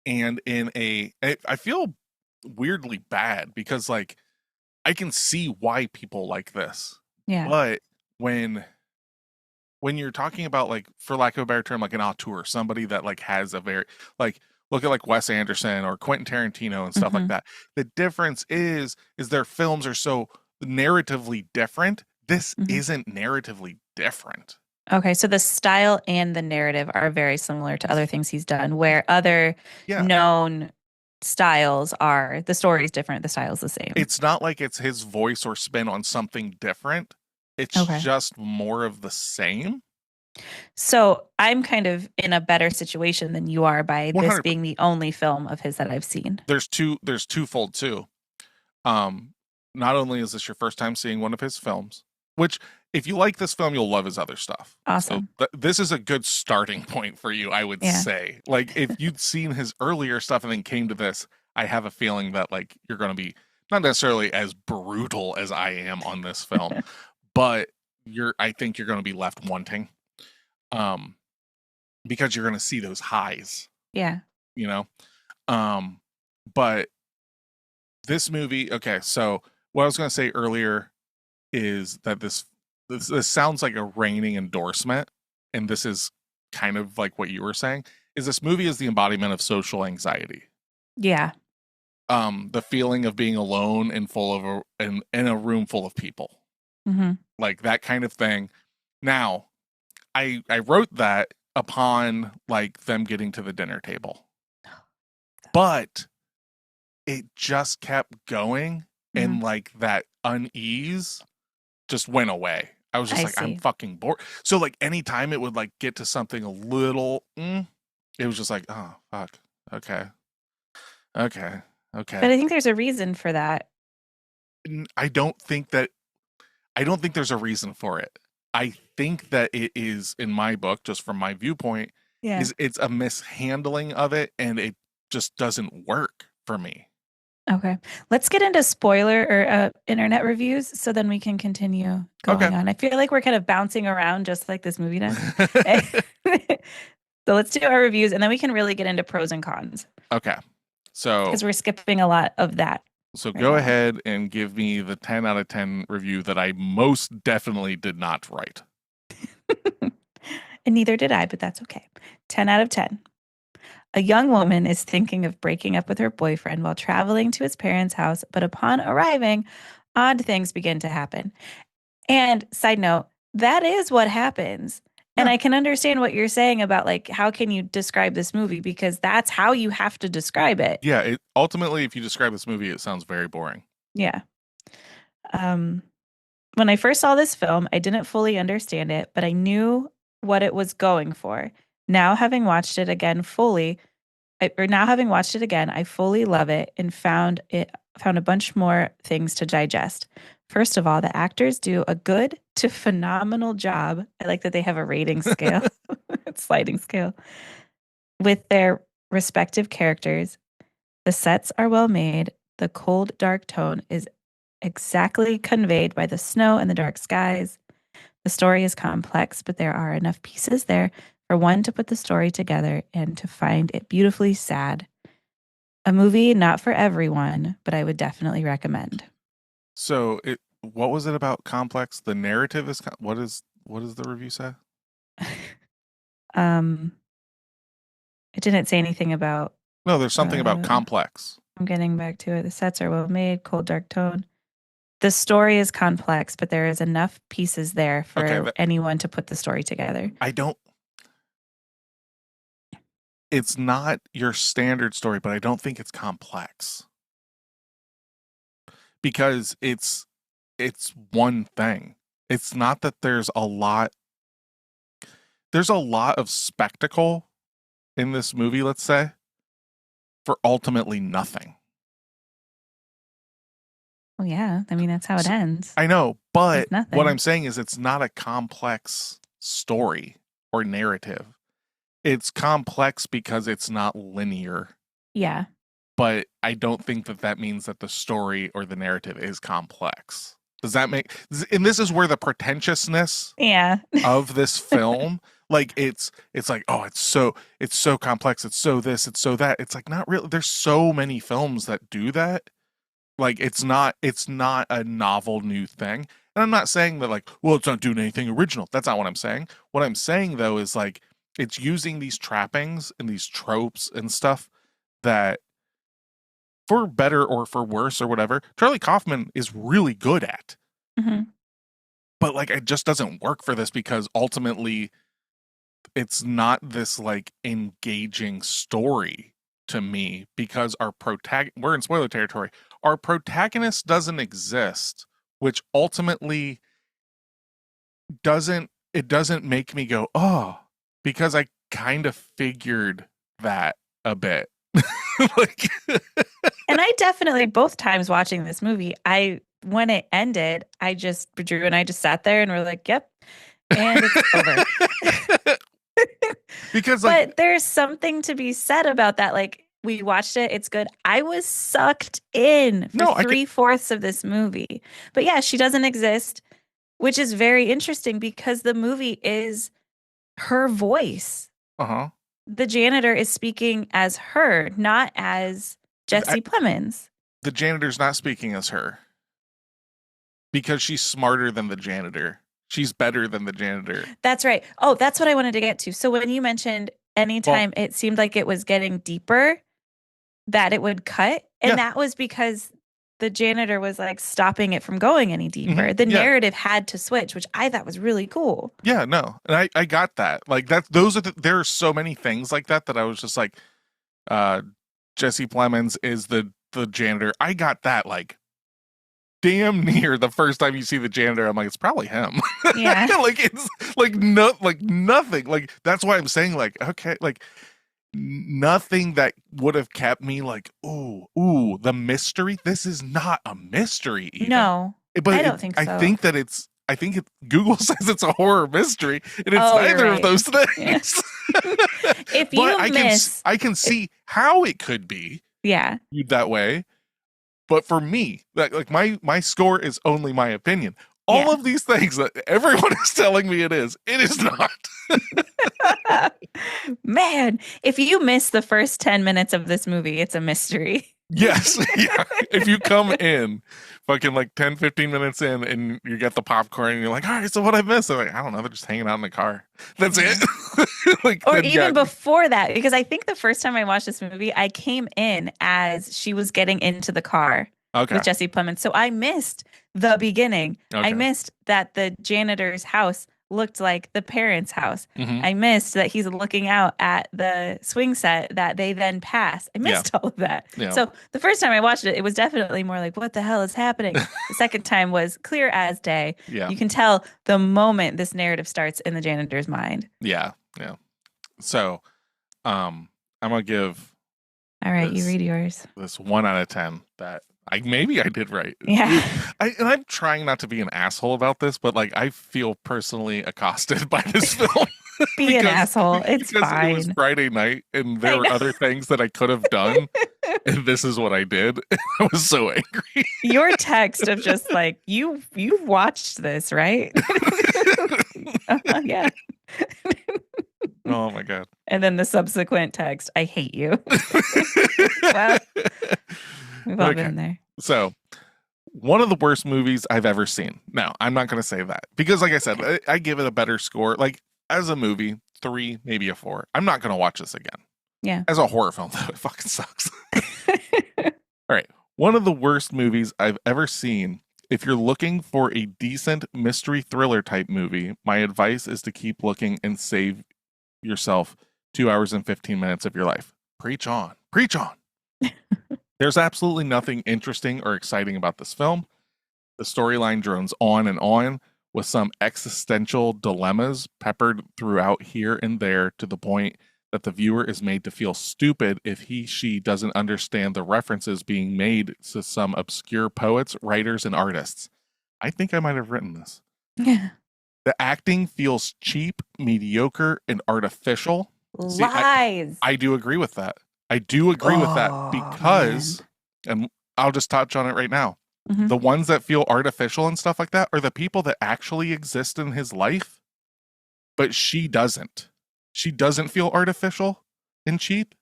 [SPEAKER 2] and I feel weirdly bad because like I can see why people like this.
[SPEAKER 3] Yeah.
[SPEAKER 2] But when you're talking about like, for lack of a better term, like an auteur, somebody that like has a very like look at like Wes Anderson or Quentin Tarantino and stuff like
[SPEAKER 3] Mhm.
[SPEAKER 2] that. The difference is their films are so narratively different. This
[SPEAKER 3] Mhm.
[SPEAKER 2] isn't narratively different.
[SPEAKER 3] Okay, so the style and the narrative are very similar to other things he's done, where other
[SPEAKER 2] Yeah.
[SPEAKER 3] known styles are, the story's different, the style's the same.
[SPEAKER 2] It's not like it's his voice or spin on something different. It's
[SPEAKER 3] Okay.
[SPEAKER 2] just more of the same.
[SPEAKER 3] So I'm kind of in a better situation than you are by this
[SPEAKER 2] 100%.
[SPEAKER 3] being the only film of his that I've seen.
[SPEAKER 2] There's twofold too. Not only is this your first time seeing one of his films, which if you like this film, you'll love his other stuff.
[SPEAKER 3] Awesome.
[SPEAKER 2] So this is a good starting point for you, I would say. Like if you'd seen his earlier stuff and then came to this, I have a feeling that like you're going to be not necessarily as brutal as I am on this film, but I think you're going to be left wanting, because you're going to see those highs.
[SPEAKER 3] Yeah.
[SPEAKER 2] You know, but this movie. Okay, so what I was going to say earlier is that this sounds like a reigning endorsement, and this is kind of like what you were saying. Is this movie is the embodiment of social anxiety?
[SPEAKER 3] Yeah.
[SPEAKER 2] The feeling of being alone and in a room full of people, like that kind of thing. Now, I wrote that upon like them getting to the dinner table, but it just kept going, and like that unease just went away. I was just I'm fucking bored. So like anytime it would like get to something a little, it was just like, oh fuck, okay. But
[SPEAKER 3] I think there's a reason for that.
[SPEAKER 2] I don't think there's a reason for it. I think that it is, in my book, just from my viewpoint, it's a mishandling of it, and it just doesn't work for me.
[SPEAKER 3] Okay. Let's get into spoiler or internet reviews so then we can continue going on. I feel like we're kind of bouncing around just like this movie does. So let's do our reviews and then we can really get into pros and cons.
[SPEAKER 2] Okay. So
[SPEAKER 3] because we're skipping a lot of that.
[SPEAKER 2] So go ahead and give me the 10 out of 10 review that I most definitely did not write.
[SPEAKER 3] And neither did I, but that's okay. 10 out of 10. A young woman is thinking of breaking up with her boyfriend while traveling to his parents' house, but upon arriving, odd things begin to happen. And side note, that is what happens. And I can understand what you're saying about like, how can you describe this movie? Because that's how you have to describe it.
[SPEAKER 2] Yeah. Ultimately, if you describe this movie, it sounds very boring.
[SPEAKER 3] Yeah. When I first saw this film, I didn't fully understand it, but I knew what it was going for. Now, having watched it again, I fully love it and found a bunch more things to digest. First of all, the actors do a good to phenomenal job. I like that they have a rating scale, sliding scale, with their respective characters. The sets are well made. The cold, dark tone is exactly conveyed by the snow and the dark skies. The story is complex, but there are enough pieces there for one to put the story together and to find it beautifully sad. A movie not for everyone, but I would definitely recommend.
[SPEAKER 2] So what was it about complex? The narrative is what does the review say?
[SPEAKER 3] It didn't say anything about.
[SPEAKER 2] No, there's something about complex.
[SPEAKER 3] I'm getting back to it. The sets are well made, cold, dark tone. The story is complex, but there is enough pieces there for anyone to put the story together.
[SPEAKER 2] It's not your standard story, but I don't think it's complex. Because it's one thing. It's not that there's a lot of spectacle in this movie, let's say, for ultimately nothing.
[SPEAKER 3] Well, yeah. I mean, that's how it ends.
[SPEAKER 2] I know, but what I'm saying is it's not a complex story or narrative. It's complex because it's not linear.
[SPEAKER 3] Yeah.
[SPEAKER 2] But I don't think that means that the story or the narrative is complex. Does that make... And this is where the pretentiousness of this film, like it's like, oh, it's so complex. It's so this, it's so that. It's like, not really. There's so many films that do that. Like it's not a novel new thing. And I'm not saying that like, well, it's not doing anything original. That's not what I'm saying. What I'm saying though is like, it's using these trappings and these tropes and stuff that, for better or for worse or whatever, Charlie Kaufman is really good at.
[SPEAKER 3] Mm-hmm.
[SPEAKER 2] But like, it just doesn't work for this because ultimately it's not this like engaging story to me because we're in spoiler territory. Our protagonist doesn't exist, which ultimately doesn't make me go, oh, because I kind of figured that a bit. Like,
[SPEAKER 3] And I definitely, both times watching this movie, when it ended, Drew and I just sat there and we're like, yep, and it's over.
[SPEAKER 2] because
[SPEAKER 3] but there's something to be said about that. Like, we watched it, it's good. I was sucked in for 3/4 of this movie. But yeah, she doesn't exist, which is very interesting because the movie is her voice.
[SPEAKER 2] Uh-huh.
[SPEAKER 3] The janitor is speaking as her, not as Jesse Plemons.
[SPEAKER 2] The janitor's not speaking as her because she's smarter than the janitor. She's better than the janitor.
[SPEAKER 3] That's right. Oh, that's what I wanted to get to. So when you mentioned anytime it seemed like it was getting deeper, that it would cut. And that was because the janitor was like stopping it from going any deeper.
[SPEAKER 2] Mm-hmm.
[SPEAKER 3] The narrative had to switch, which I thought was really cool.
[SPEAKER 2] Yeah, no. And I got that. Like there are so many things like that I was just like, Jesse Plemons is the janitor. I got that like damn near the first time you see the janitor. I'm like, it's probably him.
[SPEAKER 3] Yeah.
[SPEAKER 2] Like it's like nothing. Like that's why I'm saying like, okay, like nothing that would have kept me like, ooh, the mystery. This is not a mystery even.
[SPEAKER 3] No,
[SPEAKER 2] but
[SPEAKER 3] I don't think so.
[SPEAKER 2] I think Google says it's a horror mystery, and it's neither of those things.
[SPEAKER 3] Yeah. If you
[SPEAKER 2] I can see how it could be viewed that way. But for me, like my score is only my opinion. All of these things that everyone is telling me it is not.
[SPEAKER 3] Man, if you miss the first 10 minutes of this movie, it's a mystery.
[SPEAKER 2] Yes. Yeah. If you come in fucking like 10, 15 minutes in and you get the popcorn and you're like, all right, so what I missed? I'm like, I don't know. They're just hanging out in the car. That's it. Like,
[SPEAKER 3] or even before that, because I think the first time I watched this movie, I came in as she was getting into the car with Jesse Plemons. So I missed the beginning.
[SPEAKER 2] Okay.
[SPEAKER 3] I missed that the janitor's house looked like the parents' house.
[SPEAKER 2] Mm-hmm.
[SPEAKER 3] I missed that he's looking out at the swing set that they then pass. I missed all of that.
[SPEAKER 2] Yeah.
[SPEAKER 3] So the first time I watched it, it was definitely more like, what the hell is happening? The second time was clear as day.
[SPEAKER 2] Yeah.
[SPEAKER 3] You can tell the moment this narrative starts in the janitor's mind.
[SPEAKER 2] Yeah. Yeah. So I'm going to give...
[SPEAKER 3] All right, you read yours.
[SPEAKER 2] This 1 out of 10 that I did right.
[SPEAKER 3] Yeah.
[SPEAKER 2] I'm trying not to be an asshole about this, but like I feel personally accosted by this film.
[SPEAKER 3] Be an asshole. It's fine.
[SPEAKER 2] It was Friday night and there were other things that I could have done. And this is what I did. I was so angry.
[SPEAKER 3] Your text of just like, you watched this, right? Yeah.
[SPEAKER 2] Oh my God.
[SPEAKER 3] And then the subsequent text, I hate you. Well, we've all been there.
[SPEAKER 2] So, one of the worst movies I've ever seen. Now, I'm not going to say that because, like I said, I give it a better score. Like, as a movie, 3, maybe a 4. I'm not going to watch this again.
[SPEAKER 3] Yeah.
[SPEAKER 2] As a horror film, though, it fucking sucks. All right. One of the worst movies I've ever seen. If you're looking for a decent mystery thriller type movie, my advice is to keep looking and save yourself 2 hours and 15 minutes of your life. Preach on. Preach on. There's absolutely nothing interesting or exciting about this film. The storyline drones on and on with some existential dilemmas peppered throughout here and there to the point that the viewer is made to feel stupid if she doesn't understand the references being made to some obscure poets, writers, and artists. I think I might have written this.
[SPEAKER 3] Yeah.
[SPEAKER 2] The acting feels cheap, mediocre, and artificial.
[SPEAKER 3] Lies.
[SPEAKER 2] I do agree with that. I do agree with that because, and I'll just touch on it right now.
[SPEAKER 3] Mm-hmm.
[SPEAKER 2] The ones that feel artificial and stuff like that are the people that actually exist in his life, but she doesn't. She doesn't feel artificial and cheap,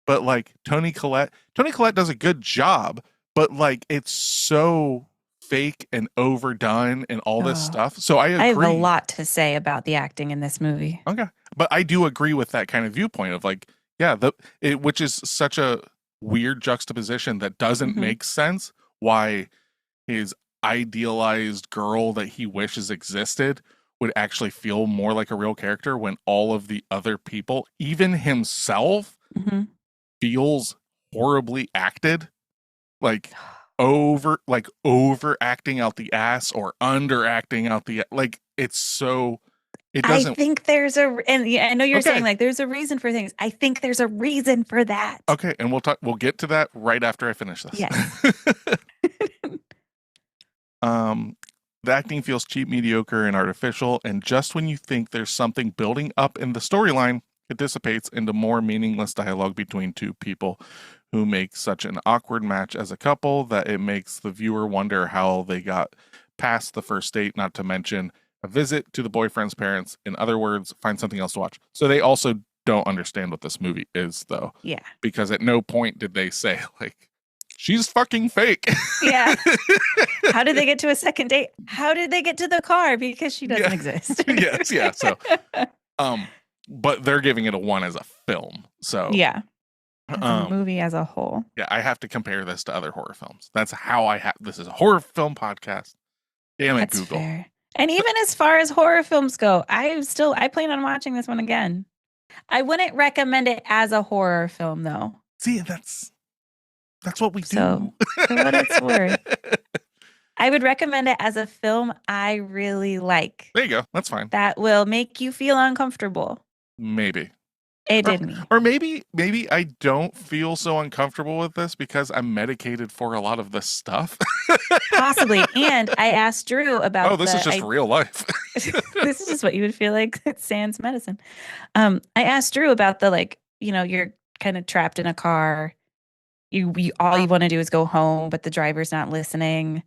[SPEAKER 2] but like Toni Collette does a good job, but like it's so fake and overdone and all this stuff. So I agree.
[SPEAKER 3] I have a lot to say about the acting in this movie.
[SPEAKER 2] Okay. But I do agree with that kind of viewpoint of like, yeah, which is such a weird juxtaposition that doesn't make sense why his idealized girl that he wishes existed would actually feel more like a real character when all of the other people, even himself, feels horribly acted, like overacting out the ass or underacting out the, like, it's so, it
[SPEAKER 3] I
[SPEAKER 2] doesn't.
[SPEAKER 3] think there's and yeah, I know you're
[SPEAKER 2] Okay.
[SPEAKER 3] saying like there's a reason for things. I think there's a reason for that.
[SPEAKER 2] Okay, and we'll get to that right after I finish this.
[SPEAKER 3] Yes.
[SPEAKER 2] The acting feels cheap, mediocre, and artificial, and just when you think there's something building up in the storyline, it dissipates into more meaningless dialogue between two people who make such an awkward match as a couple that it makes the viewer wonder how they got past the first date, not to mention a visit to the boyfriend's parents. In other words, find something else to watch. So they also don't understand what this movie is, though.
[SPEAKER 3] Yeah.
[SPEAKER 2] Because at no point did they say, like, she's fucking fake.
[SPEAKER 3] Yeah. How did they get to a second date? How did they get to the car? Because she doesn't exist.
[SPEAKER 2] Yes, yeah. So, but they're giving it a 1 as a film. So
[SPEAKER 3] yeah. As a movie as a whole.
[SPEAKER 2] Yeah, I have to compare this to other horror films. That's how I have. This is a horror film podcast. Damn it,
[SPEAKER 3] That's
[SPEAKER 2] Google.
[SPEAKER 3] fair. And even as far as horror films go, I plan on watching this one again. I wouldn't recommend it as a horror film, though.
[SPEAKER 2] See, that's what we
[SPEAKER 3] So,
[SPEAKER 2] do.
[SPEAKER 3] for what it's worth, I would recommend it as a film I really like.
[SPEAKER 2] There you go. That's fine.
[SPEAKER 3] That will make you feel uncomfortable.
[SPEAKER 2] Maybe.
[SPEAKER 3] It did me.
[SPEAKER 2] Or maybe I don't feel so uncomfortable with this because I'm medicated for a lot of this stuff.
[SPEAKER 3] Possibly. And I asked Drew about
[SPEAKER 2] this is just real life.
[SPEAKER 3] This is just what you would feel like sans medicine. I asked Drew about the, like, you know, you're kind of trapped in a car. You all you want to do is go home, but the driver's not listening.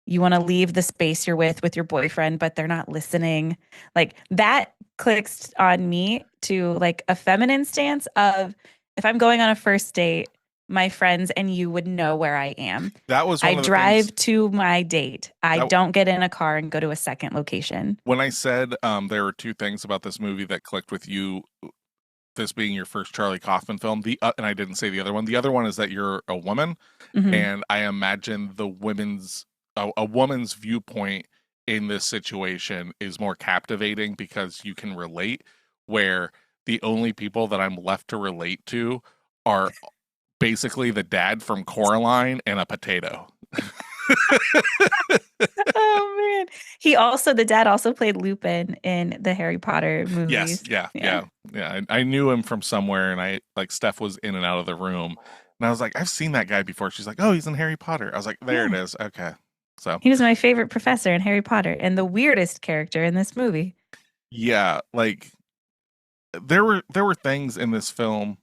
[SPEAKER 3] You want to leave the space you're with your boyfriend, but they're not listening. Like, that clicks on me to, like, a feminine stance of, if I'm going on a first date, my friends and you would know where I am.
[SPEAKER 2] That was
[SPEAKER 3] I drive to my date. I don't get in a car and go to a second location.
[SPEAKER 2] When I said there were 2 things about this movie that clicked with you, this being your first Charlie Kaufman film, and I didn't say the other one. The other one is that you're a woman, and I imagine a woman's viewpoint in this situation is more captivating because you can relate, where the only people that I'm left to relate to are basically the dad from Coraline and a potato.
[SPEAKER 3] Oh man. The dad also played Lupin in the Harry Potter movies.
[SPEAKER 2] Yes, yeah. I knew him from somewhere, and Steph was in and out of the room, and I was like, I've seen that guy before. She's like, oh, he's in Harry Potter. I was like, there it is. Okay. So
[SPEAKER 3] he was my favorite professor in Harry Potter and the weirdest character in this movie.
[SPEAKER 2] Yeah, like there were things in this film,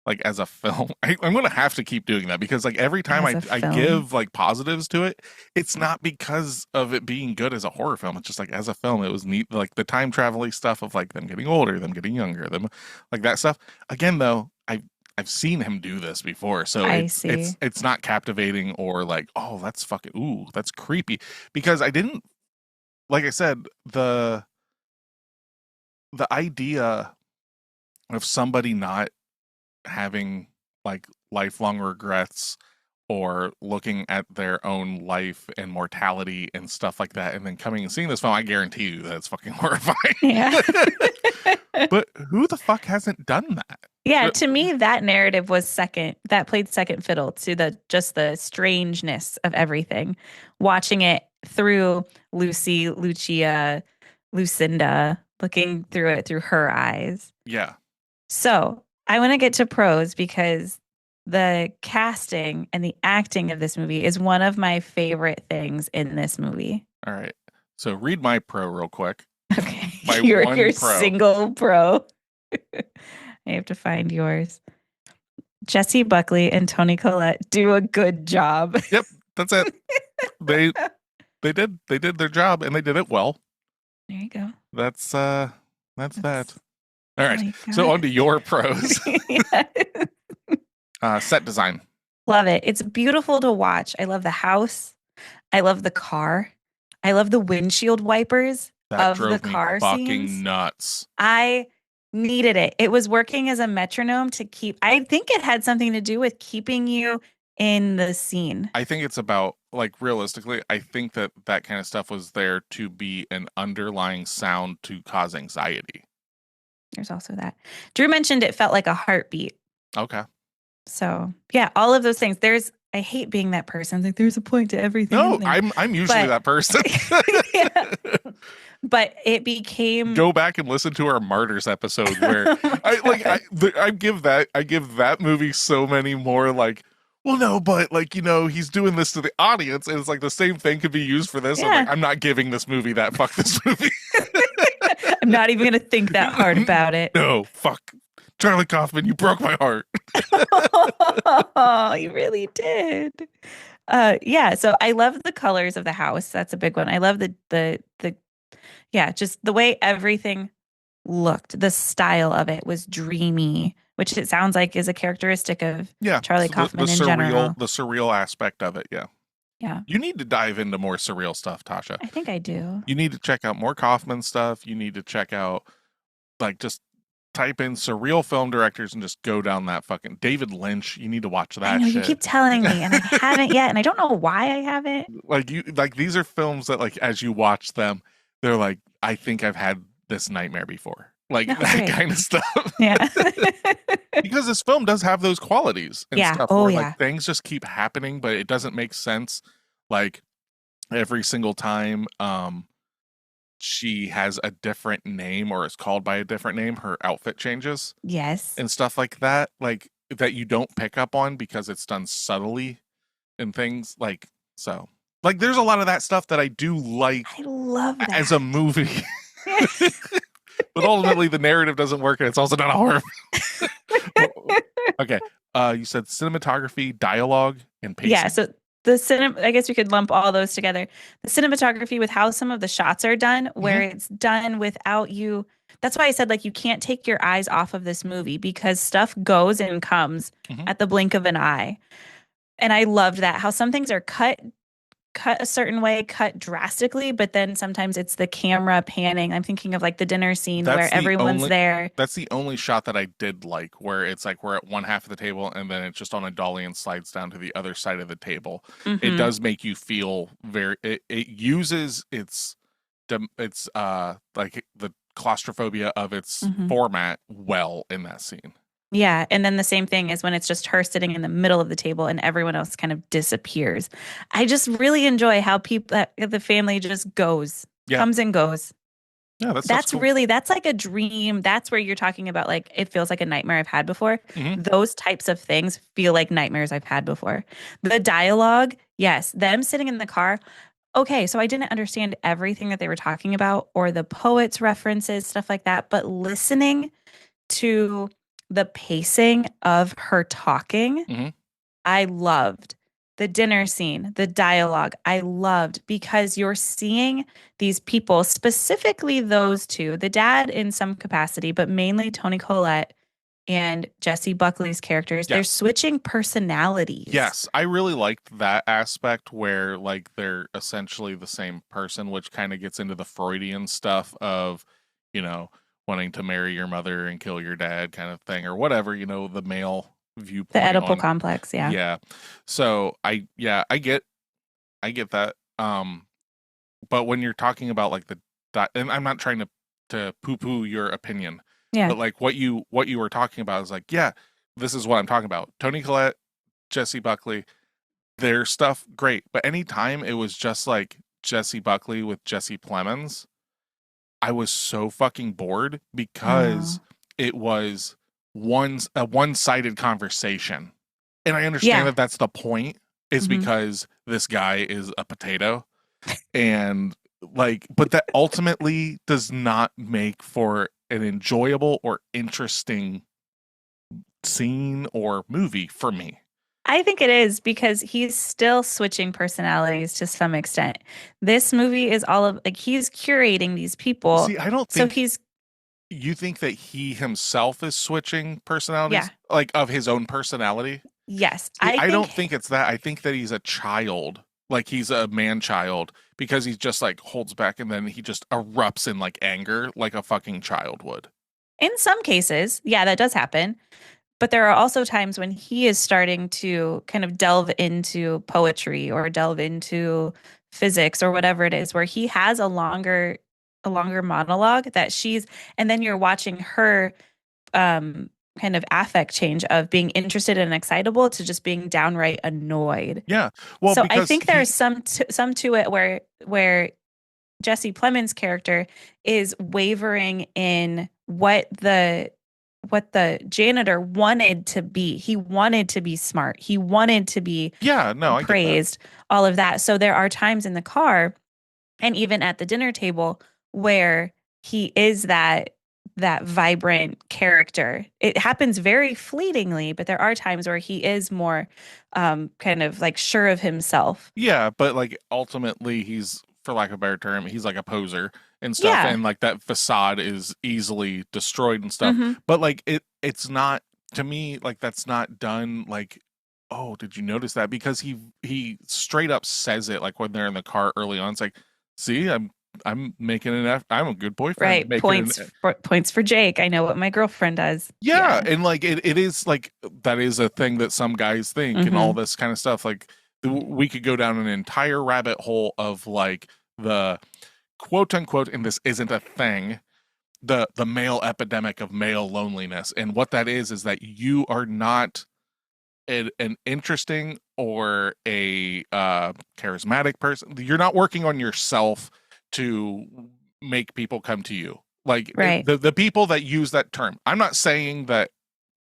[SPEAKER 2] like, as a film, I'm gonna have to keep doing that because, like, every time I give, like, positives to it, it's not because of it being good as a horror film. It's just, like, as a film, it was neat, like the time traveling stuff of, like, them getting older, them getting younger, them, like, that stuff. Again, though, I've seen him do this before, so it's not captivating or like, oh, that's fucking, ooh, that's creepy, because I didn't, like I said, the idea of somebody not having, like, lifelong regrets or looking at their own life and mortality and stuff like that, and then coming and seeing this film, I guarantee you that it's fucking horrifying.
[SPEAKER 3] Yeah.
[SPEAKER 2] But who the fuck hasn't done that?
[SPEAKER 3] Yeah, to me, that narrative played second fiddle to the strangeness of everything. Watching it through Lucy, Lucia, Lucinda, looking through it through her eyes.
[SPEAKER 2] Yeah.
[SPEAKER 3] So I want to get to pros because the casting and the acting of this movie is one of my favorite things in this movie.
[SPEAKER 2] All right. So read my pro real quick.
[SPEAKER 3] Okay.
[SPEAKER 2] My
[SPEAKER 3] your
[SPEAKER 2] pro.
[SPEAKER 3] Single pro. I have to find yours. Jessie Buckley and Toni Collette do a good job.
[SPEAKER 2] Yep, that's it. They did their job, and they did it well.
[SPEAKER 3] There you go.
[SPEAKER 2] That's that. All right.
[SPEAKER 3] Oh,
[SPEAKER 2] so on to your pros. Set design.
[SPEAKER 3] Love it. It's beautiful to watch. I love the house. I love the car. I love the windshield wipers of the car
[SPEAKER 2] fucking
[SPEAKER 3] scenes.
[SPEAKER 2] Nuts.
[SPEAKER 3] I needed it. It was working as a metronome to keep. I think it had something to do with keeping you in the scene.
[SPEAKER 2] I think it's about, like, realistically, I think that kind of stuff was there to be an underlying sound to cause anxiety.
[SPEAKER 3] There's also that. Drew mentioned it felt like a heartbeat.
[SPEAKER 2] Okay.
[SPEAKER 3] So yeah, all of those things. I hate being that person. Like there's a point to everything.
[SPEAKER 2] No,
[SPEAKER 3] in there.
[SPEAKER 2] I'm usually
[SPEAKER 3] But-
[SPEAKER 2] that person.
[SPEAKER 3] Yeah. But it became
[SPEAKER 2] Go back and listen to our Martyrs episode where
[SPEAKER 3] Oh my
[SPEAKER 2] I give that movie so many more like, well, no, but like, he's doing this to the audience, and it's like the same thing could be used for this.
[SPEAKER 3] Yeah.
[SPEAKER 2] I'm not giving this movie that. Fuck this movie.
[SPEAKER 3] I'm not even gonna think that hard about it.
[SPEAKER 2] No, fuck. Charlie Kaufman, you broke my heart.
[SPEAKER 3] Oh, you really did. Yeah, so I love the colors of the house. That's a big one. I love the yeah, just the way everything looked. The style of it was dreamy, which it sounds like is a characteristic of
[SPEAKER 2] Yeah,
[SPEAKER 3] Charlie
[SPEAKER 2] so
[SPEAKER 3] Kaufman
[SPEAKER 2] the
[SPEAKER 3] in
[SPEAKER 2] surreal,
[SPEAKER 3] general.
[SPEAKER 2] the surreal aspect of it. Yeah,
[SPEAKER 3] Yeah,
[SPEAKER 2] you need to dive into more surreal stuff, Tasha.
[SPEAKER 3] I think I do.
[SPEAKER 2] You need to check out more Kaufman stuff. You need to check out, like, just type in surreal film directors and just go down that fucking David Lynch. You need to watch that
[SPEAKER 3] I know
[SPEAKER 2] shit.
[SPEAKER 3] you keep telling me, and I haven't yet, and I don't know why I haven't.
[SPEAKER 2] Like these are films that, like, as you watch them, they're like, I think I've had this nightmare before. Like
[SPEAKER 3] Oh,
[SPEAKER 2] that
[SPEAKER 3] great.
[SPEAKER 2] kind of stuff.
[SPEAKER 3] Yeah.
[SPEAKER 2] Because this film does have those qualities and
[SPEAKER 3] Yeah.
[SPEAKER 2] stuff
[SPEAKER 3] Oh,
[SPEAKER 2] where
[SPEAKER 3] yeah.
[SPEAKER 2] like things just keep happening, but it doesn't make sense. Like every single time she has a different name or is called by a different name, her outfit changes
[SPEAKER 3] Yes.
[SPEAKER 2] and stuff like that. Like that you don't pick up on because it's done subtly and things like so. Like there's a lot of that stuff that I do like
[SPEAKER 3] I love that.
[SPEAKER 2] as a movie. But ultimately the narrative doesn't work and it's also not a horror film. Okay. You said cinematography, dialogue, and pacing.
[SPEAKER 3] Yeah, so I guess we could lump all those together. The cinematography with how some of the shots are done, where it's done without you. That's why I said, like, you can't take your eyes off of this movie because stuff goes and comes at the blink of an eye. And I loved that. How some things are cut a certain way, cut drastically, but then sometimes it's the camera panning. I'm thinking of like the dinner scene where everyone's there.
[SPEAKER 2] That's the only shot that I did like, where it's like we're at one half of the table and then it's just on a dolly and slides down to the other side of the table. It does make you feel it uses its like the claustrophobia of its format well in that scene.
[SPEAKER 3] Yeah. And then the same thing is when it's just her sitting in the middle of the table and everyone else kind of disappears. I just really enjoy how the family just comes and goes.
[SPEAKER 2] Yeah,
[SPEAKER 3] that's
[SPEAKER 2] cool.
[SPEAKER 3] really, that's like a dream. That's where you're talking about, like, it feels like a nightmare I've had before. Those types of things feel like nightmares I've had before. The dialogue, yes, them sitting in the car. Okay, so I didn't understand everything that they were talking about or the poets references, stuff like that. But listening to the pacing of her talking, I loved. The dinner scene, the dialogue, I loved because you're seeing these people, specifically those two, the dad in some capacity, but mainly Toni Collette and Jessie Buckley's characters. They're switching personalities.
[SPEAKER 2] Yes, I really liked that aspect where like they're essentially the same person, which kind of gets into the Freudian stuff of, wanting to marry your mother and kill your dad kind of thing or whatever, the male viewpoint.
[SPEAKER 3] The Oedipal complex, yeah.
[SPEAKER 2] Yeah. So I get that. But when you're talking about like and I'm not trying to poo-poo your opinion.
[SPEAKER 3] Yeah.
[SPEAKER 2] But like what you were talking about is like, yeah, this is what I'm talking about. Toni Collette, Jessie Buckley, their stuff, great. But anytime it was just like Jessie Buckley with Jesse Plemons, I was so fucking bored because it was a one-sided conversation. And I understand that that's the point, is because this guy is a potato. And like, but that ultimately does not make for an enjoyable or interesting scene or movie for me.
[SPEAKER 3] I think it is because he's still switching personalities to some extent. This movie is all of like he's curating these people.
[SPEAKER 2] See, I don't think
[SPEAKER 3] so
[SPEAKER 2] you think that he himself is switching personalities, like of his own personality?
[SPEAKER 3] Yes.
[SPEAKER 2] I don't think it's that. I think that he's a child, like he's a man child, because he just like holds back and then he just erupts in like anger like a fucking child would.
[SPEAKER 3] In some cases, yeah, that does happen. But there are also times when he is starting to kind of delve into poetry or delve into physics or whatever it is, where he has a longer monologue that and then you're watching her kind of affect change of being interested and excitable to just being downright annoyed.
[SPEAKER 2] Yeah. Well,
[SPEAKER 3] So I
[SPEAKER 2] because
[SPEAKER 3] think there's some to it where Jesse Plemons' character is wavering in what the janitor wanted to be. He wanted to be smart. He wanted to be
[SPEAKER 2] yeah, no, I get that.
[SPEAKER 3] praised, all of that. So there are times in the car and even at the dinner table where he is that vibrant character. It happens very fleetingly, but there are times where he is more kind of like sure of himself.
[SPEAKER 2] Yeah, but like ultimately he's, for lack of a better term, he's like a poser and stuff,
[SPEAKER 3] Yeah.
[SPEAKER 2] and like that facade is easily destroyed and stuff.
[SPEAKER 3] Mhm.
[SPEAKER 2] But like it's not, to me, like that's not done like, oh, did you notice that? Because he straight up says it, like when they're in the car early on. It's like, see, I'm making an effort. I'm a good boyfriend.
[SPEAKER 3] Right. Points for Jake. I know what my girlfriend does.
[SPEAKER 2] Yeah, and like it is like that is a thing that some guys think and all this kind of stuff. Like we could go down an entire rabbit hole of like the quote unquote, and this isn't a thing, the male epidemic of male loneliness. And what that is that you are not an interesting or a charismatic person. You're not working on yourself to make people come to you. Like
[SPEAKER 3] Right.
[SPEAKER 2] the people that use that term. I'm not saying that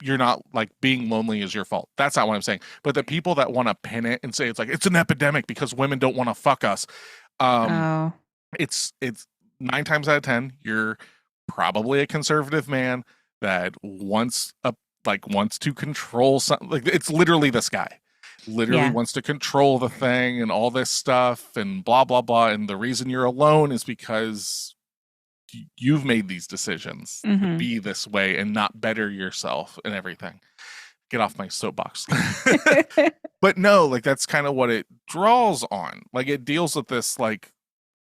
[SPEAKER 2] you're not like being lonely is your fault. That's not what I'm saying. But the people that want to pin it and say it's like it's an epidemic because women don't want to fuck us. It's 9 times out of 10 you're probably a conservative man that wants to control something. Like it's literally this guy. Literally wants to control the thing and all this stuff and blah blah blah, and the reason you're alone is because you've made these decisions to be this way and not better yourself and everything. Get off my soapbox. But no, like that's kind of what it draws on. Like it deals with this like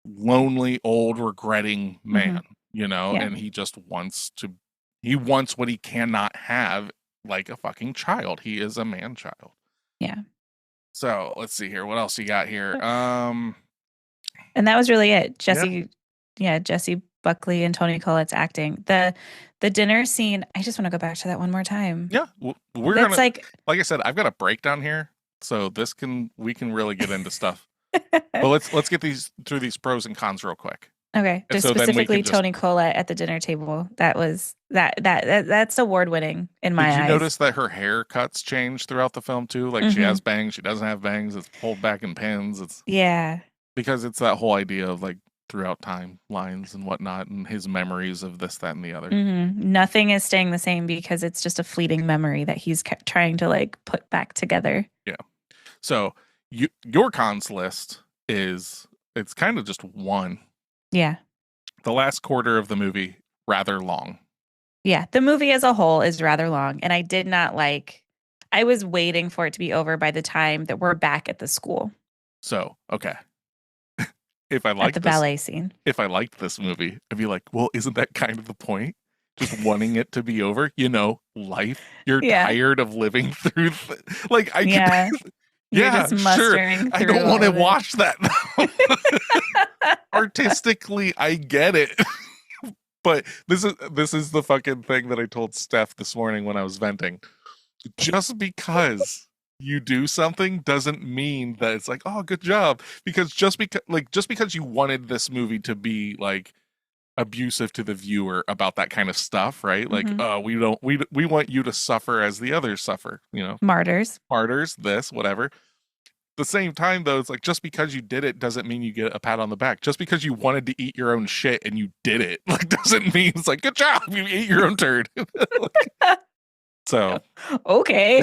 [SPEAKER 2] lonely old regretting man, you know, and he just wants what he cannot have, like a fucking child. He is a man child.
[SPEAKER 3] Yeah.
[SPEAKER 2] So let's see here. What else you got here?
[SPEAKER 3] And that was really it. Jesse Buckley and Toni Collette's acting. The dinner scene, I just want to go back to that one more time.
[SPEAKER 2] Yeah. We're
[SPEAKER 3] That's
[SPEAKER 2] gonna, like I said, I've got a breakdown here. So we can really get into stuff. But let's get through these pros and cons real quick.
[SPEAKER 3] Okay.
[SPEAKER 2] And
[SPEAKER 3] Just
[SPEAKER 2] so then we
[SPEAKER 3] specifically
[SPEAKER 2] can
[SPEAKER 3] Toni Collette at the dinner table. That's award winning in my eyes.
[SPEAKER 2] Did you notice that her haircuts change throughout the film too? Like she has bangs, she doesn't have bangs, it's pulled back in pins. It's because it's that whole idea of like throughout timelines and whatnot, and his memories of this, that, and the other.
[SPEAKER 3] Nothing is staying the same because it's just a fleeting memory that he's trying to like put back together. Yeah.
[SPEAKER 2] So your cons list it's kind of just one.
[SPEAKER 3] Yeah.
[SPEAKER 2] The last quarter of the movie, rather long.
[SPEAKER 3] Yeah. The movie as a whole is rather long. And I did not I was waiting for it to be over by the time that we're back at the school.
[SPEAKER 2] So, okay. If I liked
[SPEAKER 3] the ballet scene.
[SPEAKER 2] If I liked this movie, I'd be like, well, isn't that kind of the point? Just wanting it to be over, you know, life. You're tired of living through
[SPEAKER 3] You're just mustering through
[SPEAKER 2] I don't want to watch that. Artistically, I get it. But this is the fucking thing that I told Steph this morning when I was venting. Just because you do something doesn't mean that it's like, oh, good job. Because just because you wanted this movie to be like abusive to the viewer about that kind of stuff, right? Like, we want you to suffer as the others suffer, you know.
[SPEAKER 3] Martyrs,
[SPEAKER 2] this, whatever. The same time though, it's like just because you did it doesn't mean you get a pat on the back. Just because you wanted to eat your own shit and you did it, like doesn't mean it's like good job, you ate your own turd. So
[SPEAKER 3] okay.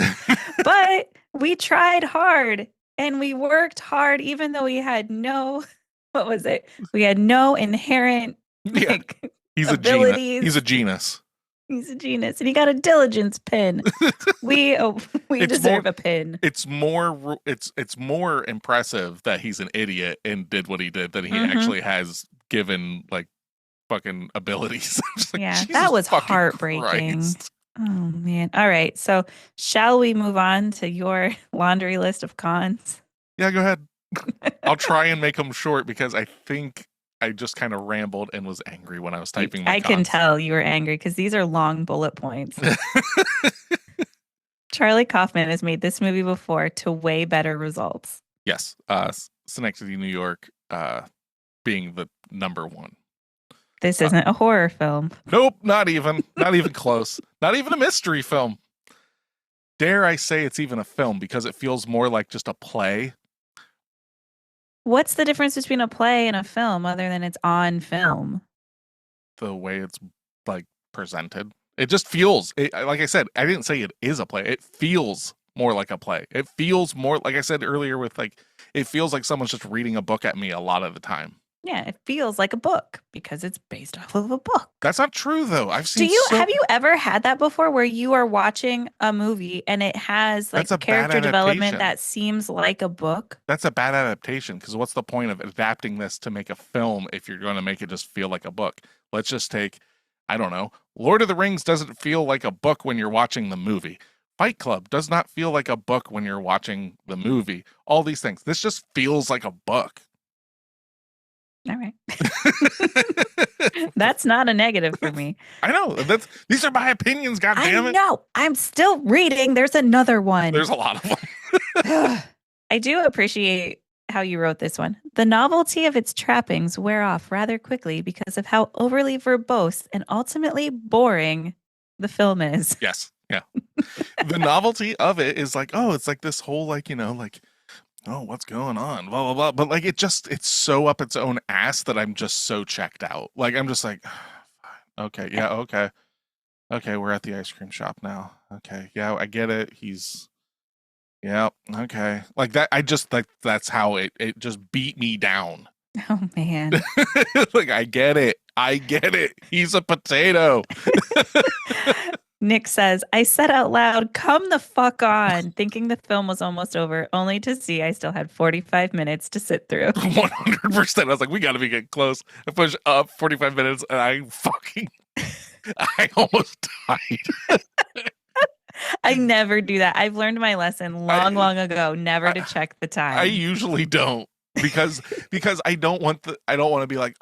[SPEAKER 3] But we tried hard and we worked hard even though we had no we had no inherent abilities.
[SPEAKER 2] He's a genus.
[SPEAKER 3] He's a genius, and he got a diligence pin. We deserve a pin.
[SPEAKER 2] It's more impressive that he's an idiot and did what he did than he actually has given like fucking abilities. Like,
[SPEAKER 3] that was heartbreaking.
[SPEAKER 2] Christ.
[SPEAKER 3] Oh man! All right, so shall we move on to your laundry list of cons?
[SPEAKER 2] Yeah, go ahead. I'll try and make them short because I think I just kind of rambled and was angry when I was typing my
[SPEAKER 3] I can
[SPEAKER 2] cons.
[SPEAKER 3] tell you were angry because these are long bullet points. Charlie Kaufman has made this movie before to way better results.
[SPEAKER 2] Yes. Schenectady, New York, being the number one.
[SPEAKER 3] This isn't a horror film.
[SPEAKER 2] Nope, not even close. Not even a mystery film. Dare I say it's even a film because it feels more like just a play.
[SPEAKER 3] What's the difference between a play and a film other than it's on film?
[SPEAKER 2] The way it's like presented. It just feels, like I said, I didn't say it is a play. It feels more like a play. It feels more, like I said earlier, with like, it feels like someone's just reading a book at me a lot of the time.
[SPEAKER 3] Yeah, it feels like a book because it's based off of a book.
[SPEAKER 2] That's not true though. I've seen.
[SPEAKER 3] Have you ever had that before where you are watching a movie and it has like character development that seems like a book?
[SPEAKER 2] That's a bad adaptation because what's the point of adapting this to make a film if you're going to make it just feel like a book? Let's just take, I don't know, Lord of the Rings doesn't feel like a book when you're watching the movie. Fight Club does not feel like a book when you're watching the movie. All these things. This just feels like a book.
[SPEAKER 3] All right. That's not a negative for me.
[SPEAKER 2] I know. These are my opinions, goddammit.
[SPEAKER 3] I know. I'm still reading. There's another one.
[SPEAKER 2] There's a lot of them.
[SPEAKER 3] I do appreciate how you wrote this one. The novelty of its trappings wear off rather quickly because of how overly verbose and ultimately boring the film is.
[SPEAKER 2] Yes. Yeah. The novelty of it is like, oh, it's like this whole like, you know, like, oh, what's going on? Blah, blah, blah. But like, it's so up its own ass that I'm just so checked out. Like, I'm just like, okay, yeah, okay. Okay, we're at the ice cream shop now. Okay, yeah, I get it. Yeah, okay. Like that, that's how it just beat me down.
[SPEAKER 3] Oh, man.
[SPEAKER 2] Like, I get it. He's a potato.
[SPEAKER 3] Nick says, I said out loud, come the fuck on, thinking the film was almost over, only to see I still had 45 minutes to sit through.
[SPEAKER 2] 100%. I was like, we got to be getting close. I pushed up 45 minutes and I almost died.
[SPEAKER 3] I never do that. I've learned my lesson long ago, never to check the time.
[SPEAKER 2] I usually don't because I don't want to be like,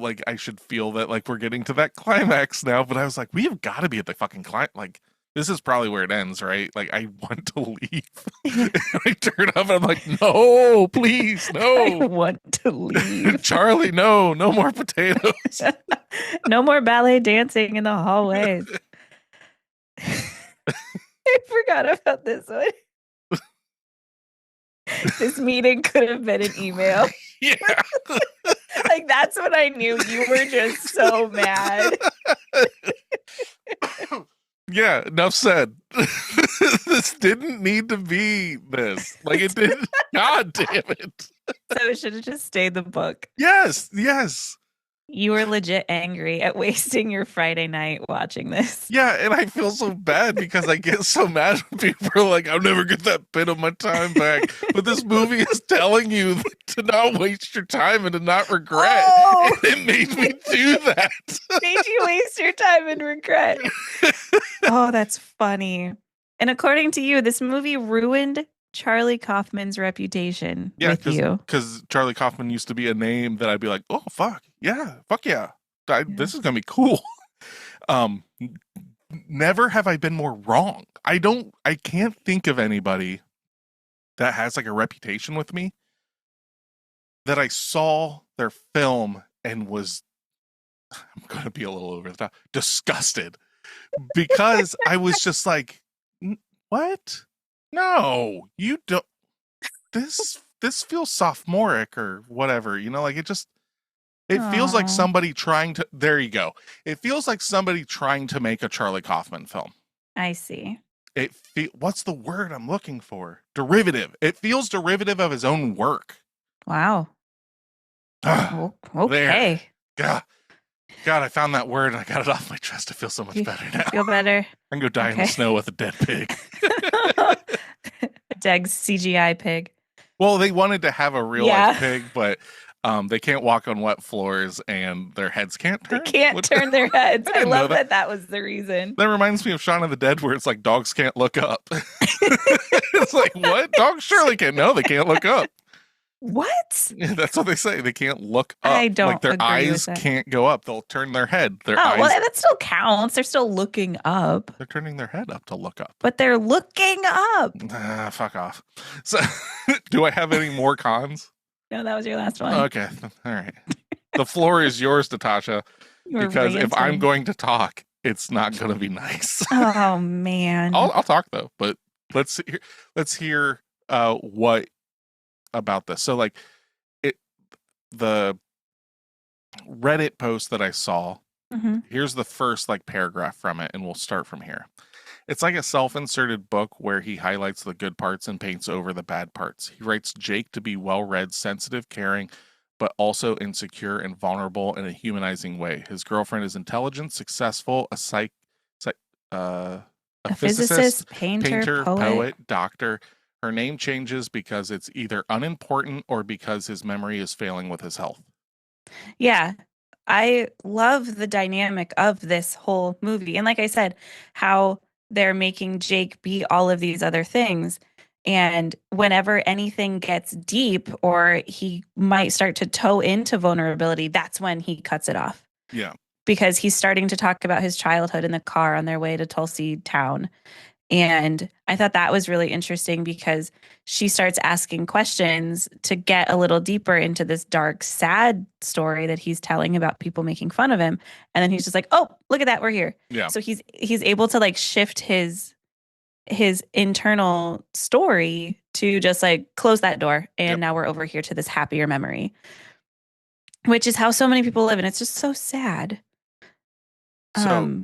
[SPEAKER 2] like I should feel that like we're getting to that climax now, but I was like, we have got to be at the fucking climax. Like, this is probably where it ends, right? Like, I want to leave. And I turn up and I'm like, no, please, no.
[SPEAKER 3] I want to leave.
[SPEAKER 2] Charlie, no more potatoes.
[SPEAKER 3] No more ballet dancing in the hallways. I forgot about this one. This meeting could have been an email.
[SPEAKER 2] Yeah.
[SPEAKER 3] Like, that's when I knew you were just so mad.
[SPEAKER 2] Yeah, enough said. This didn't need to be this. Like, it didn't. God damn it.
[SPEAKER 3] So it should have just stayed the book.
[SPEAKER 2] Yes.
[SPEAKER 3] You were legit angry at wasting your Friday night watching this.
[SPEAKER 2] Yeah, and I feel so bad because I get so mad when people are like, I'll never get that bit of my time back. But this movie is telling you to not waste your time and to not regret.
[SPEAKER 3] Oh!
[SPEAKER 2] And it made me do that.
[SPEAKER 3] Made you waste your time and regret. Oh, that's funny. And according to you, this movie ruined Charlie Kaufman's reputation with you.
[SPEAKER 2] Because Charlie Kaufman used to be a name that I'd be like, oh, fuck yeah. This is going to be cool. Never have I been more wrong. I can't think of anybody that has like a reputation with me that I saw their film and was, I'm going to be a little over the top, disgusted because I was just like, what? No, you don't. This feels sophomoric or whatever, you know, like it feels like somebody trying to, there you go. It feels like somebody trying to make a Charlie Kaufman film.
[SPEAKER 3] I see.
[SPEAKER 2] What's the word I'm looking for? Derivative. It feels derivative of his own work.
[SPEAKER 3] Wow. Okay.
[SPEAKER 2] God, I found that word and I got it off my chest. I feel so much better now.
[SPEAKER 3] Feel better?
[SPEAKER 2] I can go die in the snow with a dead pig.
[SPEAKER 3] A dead CGI pig.
[SPEAKER 2] Well, they wanted to have a real life pig, but they can't walk on wet floors and their heads can't turn.
[SPEAKER 3] They can't turn their heads. I love
[SPEAKER 2] that.
[SPEAKER 3] That was the reason.
[SPEAKER 2] That reminds me of Shaun of the Dead, where it's like dogs can't look up. It's like, what? Dogs surely can. No, they can't look up.
[SPEAKER 3] What?
[SPEAKER 2] That's what they say. They can't look up.
[SPEAKER 3] I don't
[SPEAKER 2] like their
[SPEAKER 3] agree with
[SPEAKER 2] eyes
[SPEAKER 3] that.
[SPEAKER 2] can't go up. They'll turn their head. Their
[SPEAKER 3] Oh,
[SPEAKER 2] eyes.
[SPEAKER 3] well, that still counts. They're still looking up,
[SPEAKER 2] They're turning their head up to look up.
[SPEAKER 3] but they're looking up.
[SPEAKER 2] Fuck off. So, do I have any more cons?
[SPEAKER 3] No, that was your last one.
[SPEAKER 2] Okay. All right. The floor is yours, Natasha.
[SPEAKER 3] You were
[SPEAKER 2] Because if I'm
[SPEAKER 3] ranting.
[SPEAKER 2] going to talk, it's not going to be nice.
[SPEAKER 3] Oh man.
[SPEAKER 2] I'll talk though, but let's hear what about this. So like the Reddit post that I saw.
[SPEAKER 3] Mhm.
[SPEAKER 2] Here's the first like paragraph from it, and we'll start from here. It's like a self-inserted book where he highlights the good parts and paints over the bad parts. He writes Jake to be well-read, sensitive, caring, but also insecure and vulnerable in a humanizing way. His girlfriend is intelligent, successful, a
[SPEAKER 3] Physicist, painter,
[SPEAKER 2] poet, doctor. Her name changes because it's either unimportant or because his memory is failing with his health.
[SPEAKER 3] Yeah. I love the dynamic of this whole movie. And like I said, how they're making Jake be all of these other things. And whenever anything gets deep or he might start to toe into vulnerability, that's when he cuts it off.
[SPEAKER 2] Yeah.
[SPEAKER 3] Because he's starting to talk about his childhood in the car on their way to Tulsi town. And I thought that was really interesting because she starts asking questions to get a little deeper into this dark, sad story that he's telling about people making fun of him. And then he's just like, oh, look at that, we're here.
[SPEAKER 2] Yeah.
[SPEAKER 3] So he's able to like shift his internal story to just like close that door. And
[SPEAKER 2] Yep.
[SPEAKER 3] now we're over here to this happier memory, which is how so many people live. And it's just so sad.
[SPEAKER 2] So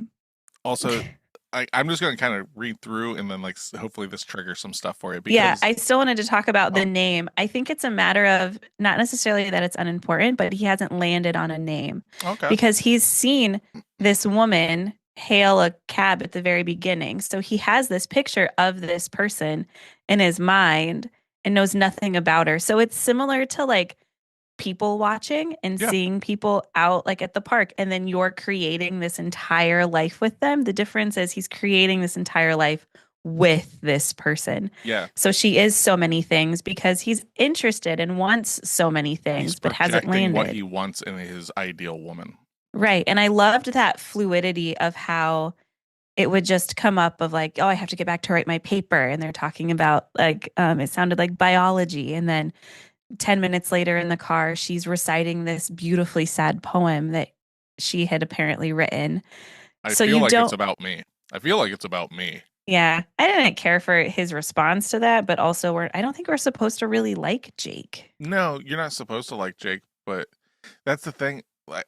[SPEAKER 2] also, I'm just going to kind of read through and then like hopefully this triggers some stuff for you. Because,
[SPEAKER 3] yeah, I still wanted to talk about the name. I think it's a matter of not necessarily that it's unimportant, but he hasn't landed on a name
[SPEAKER 2] okay.
[SPEAKER 3] because he's seen this woman hail a cab at the very beginning. So he has this picture of this person in his mind and knows nothing about her. So it's similar to like people watching and seeing people out like at the park, and then you're creating this entire life with them. The difference is he's creating this entire life with this person.
[SPEAKER 2] Yeah.
[SPEAKER 3] So she is so many things because he's interested and wants so many things,
[SPEAKER 2] He's
[SPEAKER 3] but hasn't
[SPEAKER 2] projecting
[SPEAKER 3] landed
[SPEAKER 2] what he wants in his ideal woman.
[SPEAKER 3] Right. And I loved that fluidity of how it would just come up of like, oh, I have to get back to write my paper. And they're talking about like, it sounded like biology. And then 10 minutes later in the car, she's reciting this beautifully sad poem that she had apparently written.
[SPEAKER 2] I
[SPEAKER 3] So
[SPEAKER 2] feel
[SPEAKER 3] you
[SPEAKER 2] like
[SPEAKER 3] don't-
[SPEAKER 2] it's about me. I feel like it's about me.
[SPEAKER 3] Yeah. I didn't care for his response to that, but also I don't think we're supposed to really like Jake.
[SPEAKER 2] No, you're not supposed to like Jake, but that's the thing. Like,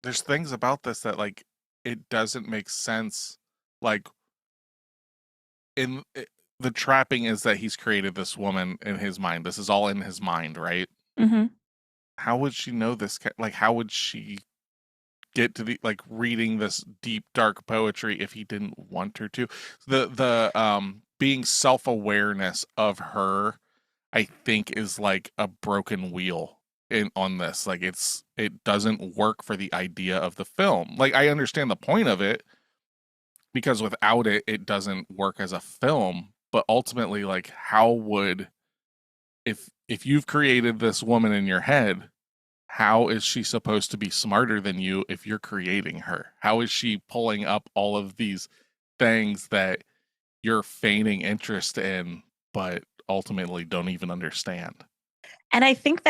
[SPEAKER 2] there's things about this that like it doesn't make sense. Like the trapping is that he's created this woman in his mind. This is all in his mind, right?
[SPEAKER 3] Mm-hmm.
[SPEAKER 2] How would she know this? Like, how would she get to the like reading this deep, dark poetry if he didn't want her to? The being self-awareness of her, I think, is like a broken wheel on this. Like it doesn't work for the idea of the film. Like I understand the point of it because without it, it doesn't work as a film. But ultimately, like, how would if you've created this woman in your head, how is she supposed to be smarter than you if you're creating her? How is she pulling up all of these things that you're feigning interest in, but ultimately don't even understand?
[SPEAKER 3] And I think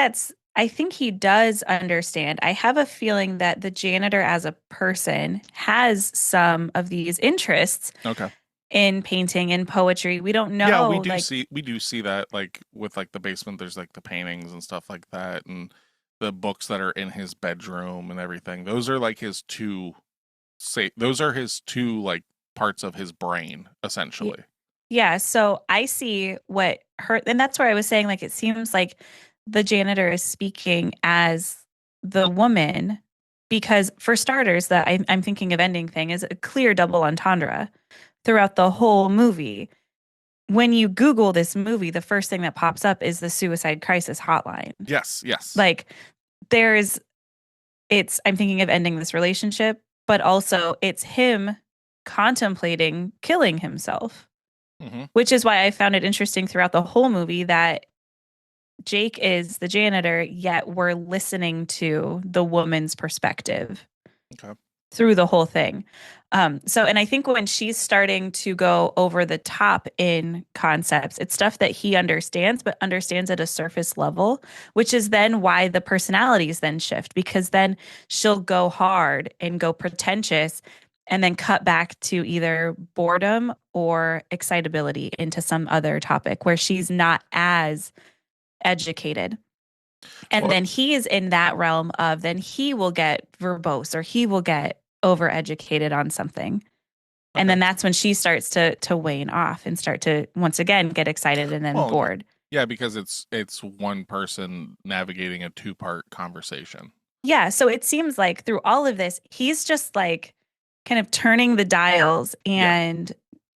[SPEAKER 3] he does understand. I have a feeling that the janitor as a person has some of these interests.
[SPEAKER 2] Okay.
[SPEAKER 3] In painting and poetry. We don't know.
[SPEAKER 2] Yeah, we do
[SPEAKER 3] like,
[SPEAKER 2] see that like with like the basement, there's like the paintings and stuff like that, and the books that are in his bedroom and everything. Those are like his two like parts of his brain, essentially.
[SPEAKER 3] Yeah. So I see what her, and that's where I was saying, like, it seems like the janitor is speaking as the woman, because for starters, that I'm thinking of ending thing is a clear double entendre throughout the whole movie. When you Google this movie, the first thing that pops up is the suicide crisis hotline.
[SPEAKER 2] Yes.
[SPEAKER 3] Like I'm thinking of ending this relationship, but also it's him contemplating killing himself,
[SPEAKER 2] Mm-hmm.
[SPEAKER 3] which is why I found it interesting throughout the whole movie that Jake is the janitor, yet we're listening to the woman's perspective
[SPEAKER 2] Okay.
[SPEAKER 3] through the whole thing. And I think when she's starting to go over the top in concepts, it's stuff that he understands, but understands at a surface level, which is then why the personalities then shift, because then she'll go hard and go pretentious and then cut back to either boredom or excitability into some other topic where she's not as educated. And
[SPEAKER 2] Well,
[SPEAKER 3] then he is in that realm of then he will get verbose or he will get overeducated on something. And then
[SPEAKER 2] okay.
[SPEAKER 3] that's when she starts to wane off and start to once again get excited and then
[SPEAKER 2] Well,
[SPEAKER 3] bored.
[SPEAKER 2] yeah, because it's one person navigating a two-part conversation.
[SPEAKER 3] Yeah. So it seems like through all of this, he's just like kind of turning the dials and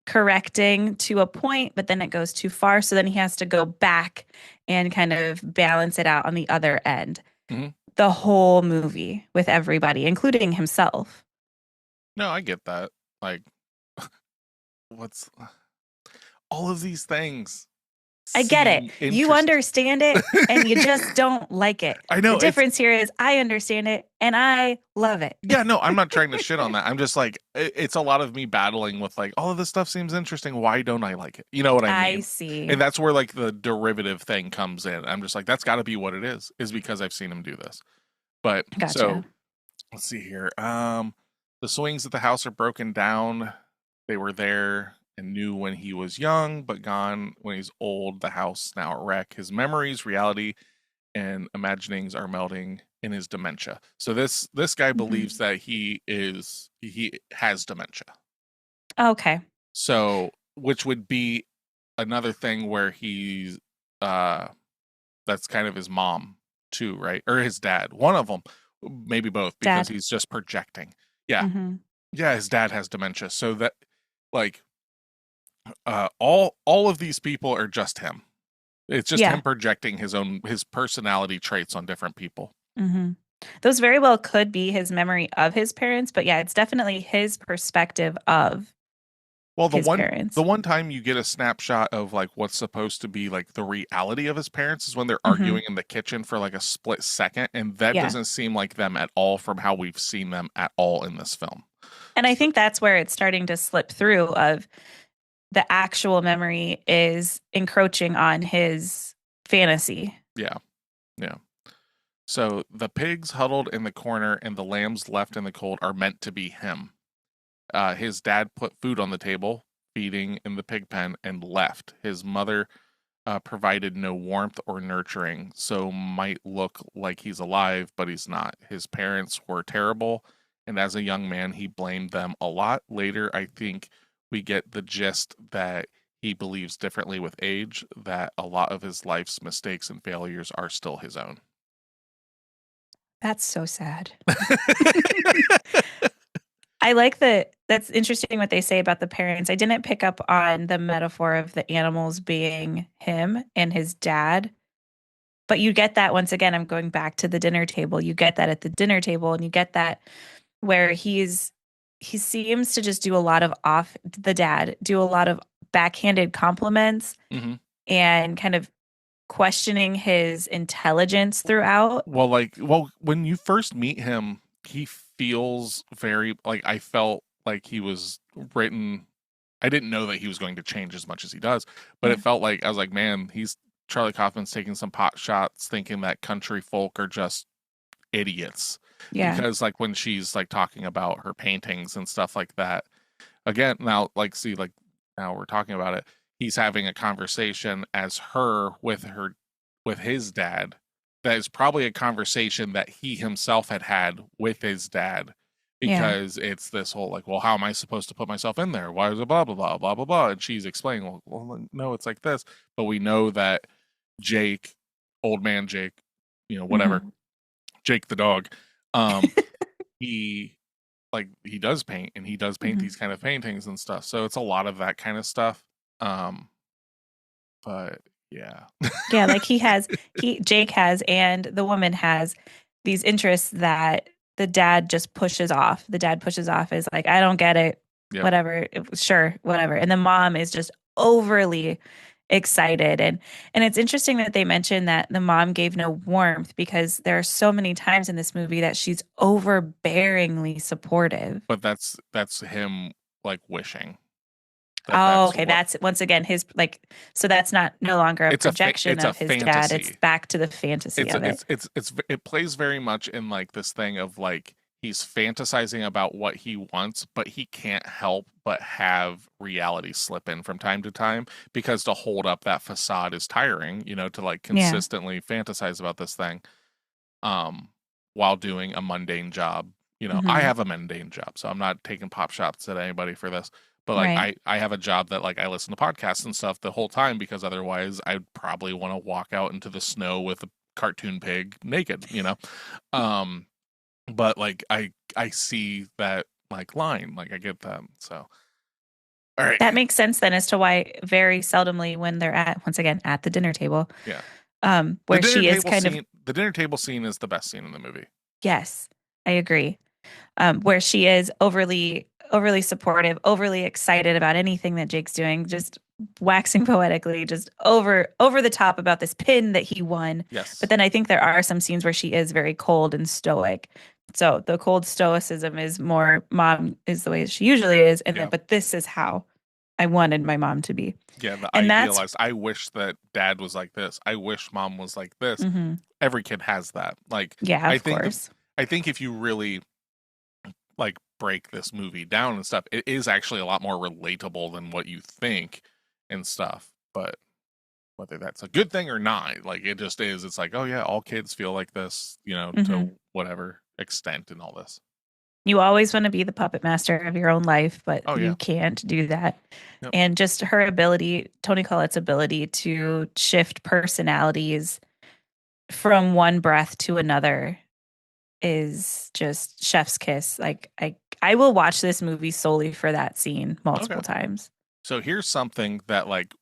[SPEAKER 3] correcting to a point, but then it goes too far. So then he has to go back and kind of balance it out on the other end.
[SPEAKER 2] Mhm.
[SPEAKER 3] The whole movie with everybody, including himself.
[SPEAKER 2] No, I get that. Like, what's all of these things?
[SPEAKER 3] I get it.
[SPEAKER 2] seem
[SPEAKER 3] You
[SPEAKER 2] interest-
[SPEAKER 3] understand it and you just don't like it.
[SPEAKER 2] I know.
[SPEAKER 3] The difference here is I understand it and I love it.
[SPEAKER 2] Yeah, no, I'm not trying to shit on that. I'm just like, it's a lot of me battling with like, all of this stuff seems interesting. Why don't I like it? You know what I mean?
[SPEAKER 3] I see.
[SPEAKER 2] And that's where like the derivative thing comes in. I'm just like, that's got to be what it is because I've seen him do this. But
[SPEAKER 3] Gotcha.
[SPEAKER 2] so let's see here. The swings at the house are broken down. They were there and knew when he was young, but gone when he's old. The house now a wreck. His memories, reality, and imaginings are melding in his dementia. So this guy believes that he has dementia.
[SPEAKER 3] Okay.
[SPEAKER 2] So which would be another thing where he's that's kind of his mom too, right? Or his dad. One of them, maybe both, because
[SPEAKER 3] Dad.
[SPEAKER 2] he's just projecting. Yeah.
[SPEAKER 3] Mhm.
[SPEAKER 2] Yeah, his dad has dementia. So that like all of these people are just him. It's just
[SPEAKER 3] Yeah.
[SPEAKER 2] him projecting his personality traits on different people.
[SPEAKER 3] Mhm. Those very well could be his memory of his parents, but yeah, it's definitely his perspective of
[SPEAKER 2] Well,
[SPEAKER 3] his parents.
[SPEAKER 2] the one time you get a snapshot of like what's supposed to be like the reality of his parents is when they're
[SPEAKER 3] Mhm.
[SPEAKER 2] arguing in the kitchen for like a split second, and that
[SPEAKER 3] Yeah.
[SPEAKER 2] doesn't seem like them at all from how we've seen them at all in this film.
[SPEAKER 3] And I think that's where it's starting to slip through of the actual memory is encroaching on his fantasy.
[SPEAKER 2] Yeah. So the pigs huddled in the corner and the lambs left in the cold are meant to be him. His dad put food on the table, feeding in the pig pen, and left. His mother provided no warmth or nurturing, so might look like he's alive, but he's not. His parents were terrible, and as a young man, he blamed them a lot. Later, I think we get the gist that he believes differently with age, that a lot of his life's mistakes and failures are still his own.
[SPEAKER 3] That's so sad. I like that's interesting what they say about the parents. I didn't pick up on the metaphor of the animals being him and his dad. But you get that once again, I'm going back to the dinner table. You get that at the dinner table, and you get that where he seems to just do a lot of do a lot of backhanded compliments
[SPEAKER 2] Mm-hmm.
[SPEAKER 3] and kind of questioning his intelligence throughout.
[SPEAKER 2] Well, when you first meet him, he feels very like I felt like he was written. I didn't know that he was going to change as much as he does, but it felt like I was like, man, Charlie Kaufman's taking some pot shots, thinking that country folk are just idiots.
[SPEAKER 3] Yeah.
[SPEAKER 2] Because like when she's like talking about her paintings and stuff like that, again, now now we're talking about it. He's having a conversation as her with his dad. That is probably a conversation that he himself had with his dad, because it's this whole like, well, how am I supposed to put myself in there? Why is it blah blah blah blah blah blah? And she's explaining, well, no, it's like this. But we know that Jake, old man Jake, whatever, Jake the dog, he does paint, and he does paint these kind of paintings and stuff. So it's a lot of that kind of stuff. But yeah.
[SPEAKER 3] Yeah, like Jake has, and the woman has these interests that the dad just pushes off. The dad pushes off is like, I don't get it.
[SPEAKER 2] Yep.
[SPEAKER 3] Whatever. Sure, whatever. And the mom is just overly excited. And it's interesting that they mentioned that the mom gave no warmth, because there are so many times in this movie that she's overbearingly supportive.
[SPEAKER 2] But that's him like wishing.
[SPEAKER 3] Oh, okay. That's once again his like. So that's not no longer a projection of his dad. It's back to the fantasy of it.
[SPEAKER 2] It plays very much in like this thing of like he's fantasizing about what he wants, but he can't help but have reality slip in from time to time, because to hold up that facade is tiring, you know, to like consistently fantasize about this thing while doing a mundane job. You know, I have a mundane job, so I'm not taking pop shots at anybody for this. But like I have a job that like I listen to podcasts and stuff the whole time, because otherwise I'd probably want to walk out into the snow with a cartoon pig naked, you know? But like I see that like line, like I get that. So all right.
[SPEAKER 3] That makes sense then as to why very seldomly when they're at, once again, at the dinner table.
[SPEAKER 2] Yeah.
[SPEAKER 3] Where she is kind
[SPEAKER 2] of the dinner table scene is the best scene in the movie.
[SPEAKER 3] Yes, I agree. Where she is overly supportive, overly excited about anything that Jake's doing, just waxing poetically, just over the top about this pin that he won.
[SPEAKER 2] Yes.
[SPEAKER 3] But then I think there are some scenes where she is very cold and stoic. So the cold stoicism is more mom is the way she usually is, and then, but this is how I wanted my mom to be.
[SPEAKER 2] Yeah,
[SPEAKER 3] and
[SPEAKER 2] idealized. I wish that dad was like this. I wish mom was like this. Every kid has that. Like,
[SPEAKER 3] yeah, of course.
[SPEAKER 2] I think if you really like break this movie down and stuff, it is actually a lot more relatable than what you think and stuff. But whether that's a good thing or not, like it just is. It's like, oh yeah, all kids feel like this, you know, to whatever extent and all this.
[SPEAKER 3] You always want to be the puppet master of your own life, but you can't do that. Yep. And just her ability, Toni Collette's ability to shift personalities from one breath to another is just chef's kiss. Like I will watch this movie solely for that scene multiple times.
[SPEAKER 2] So here's something that like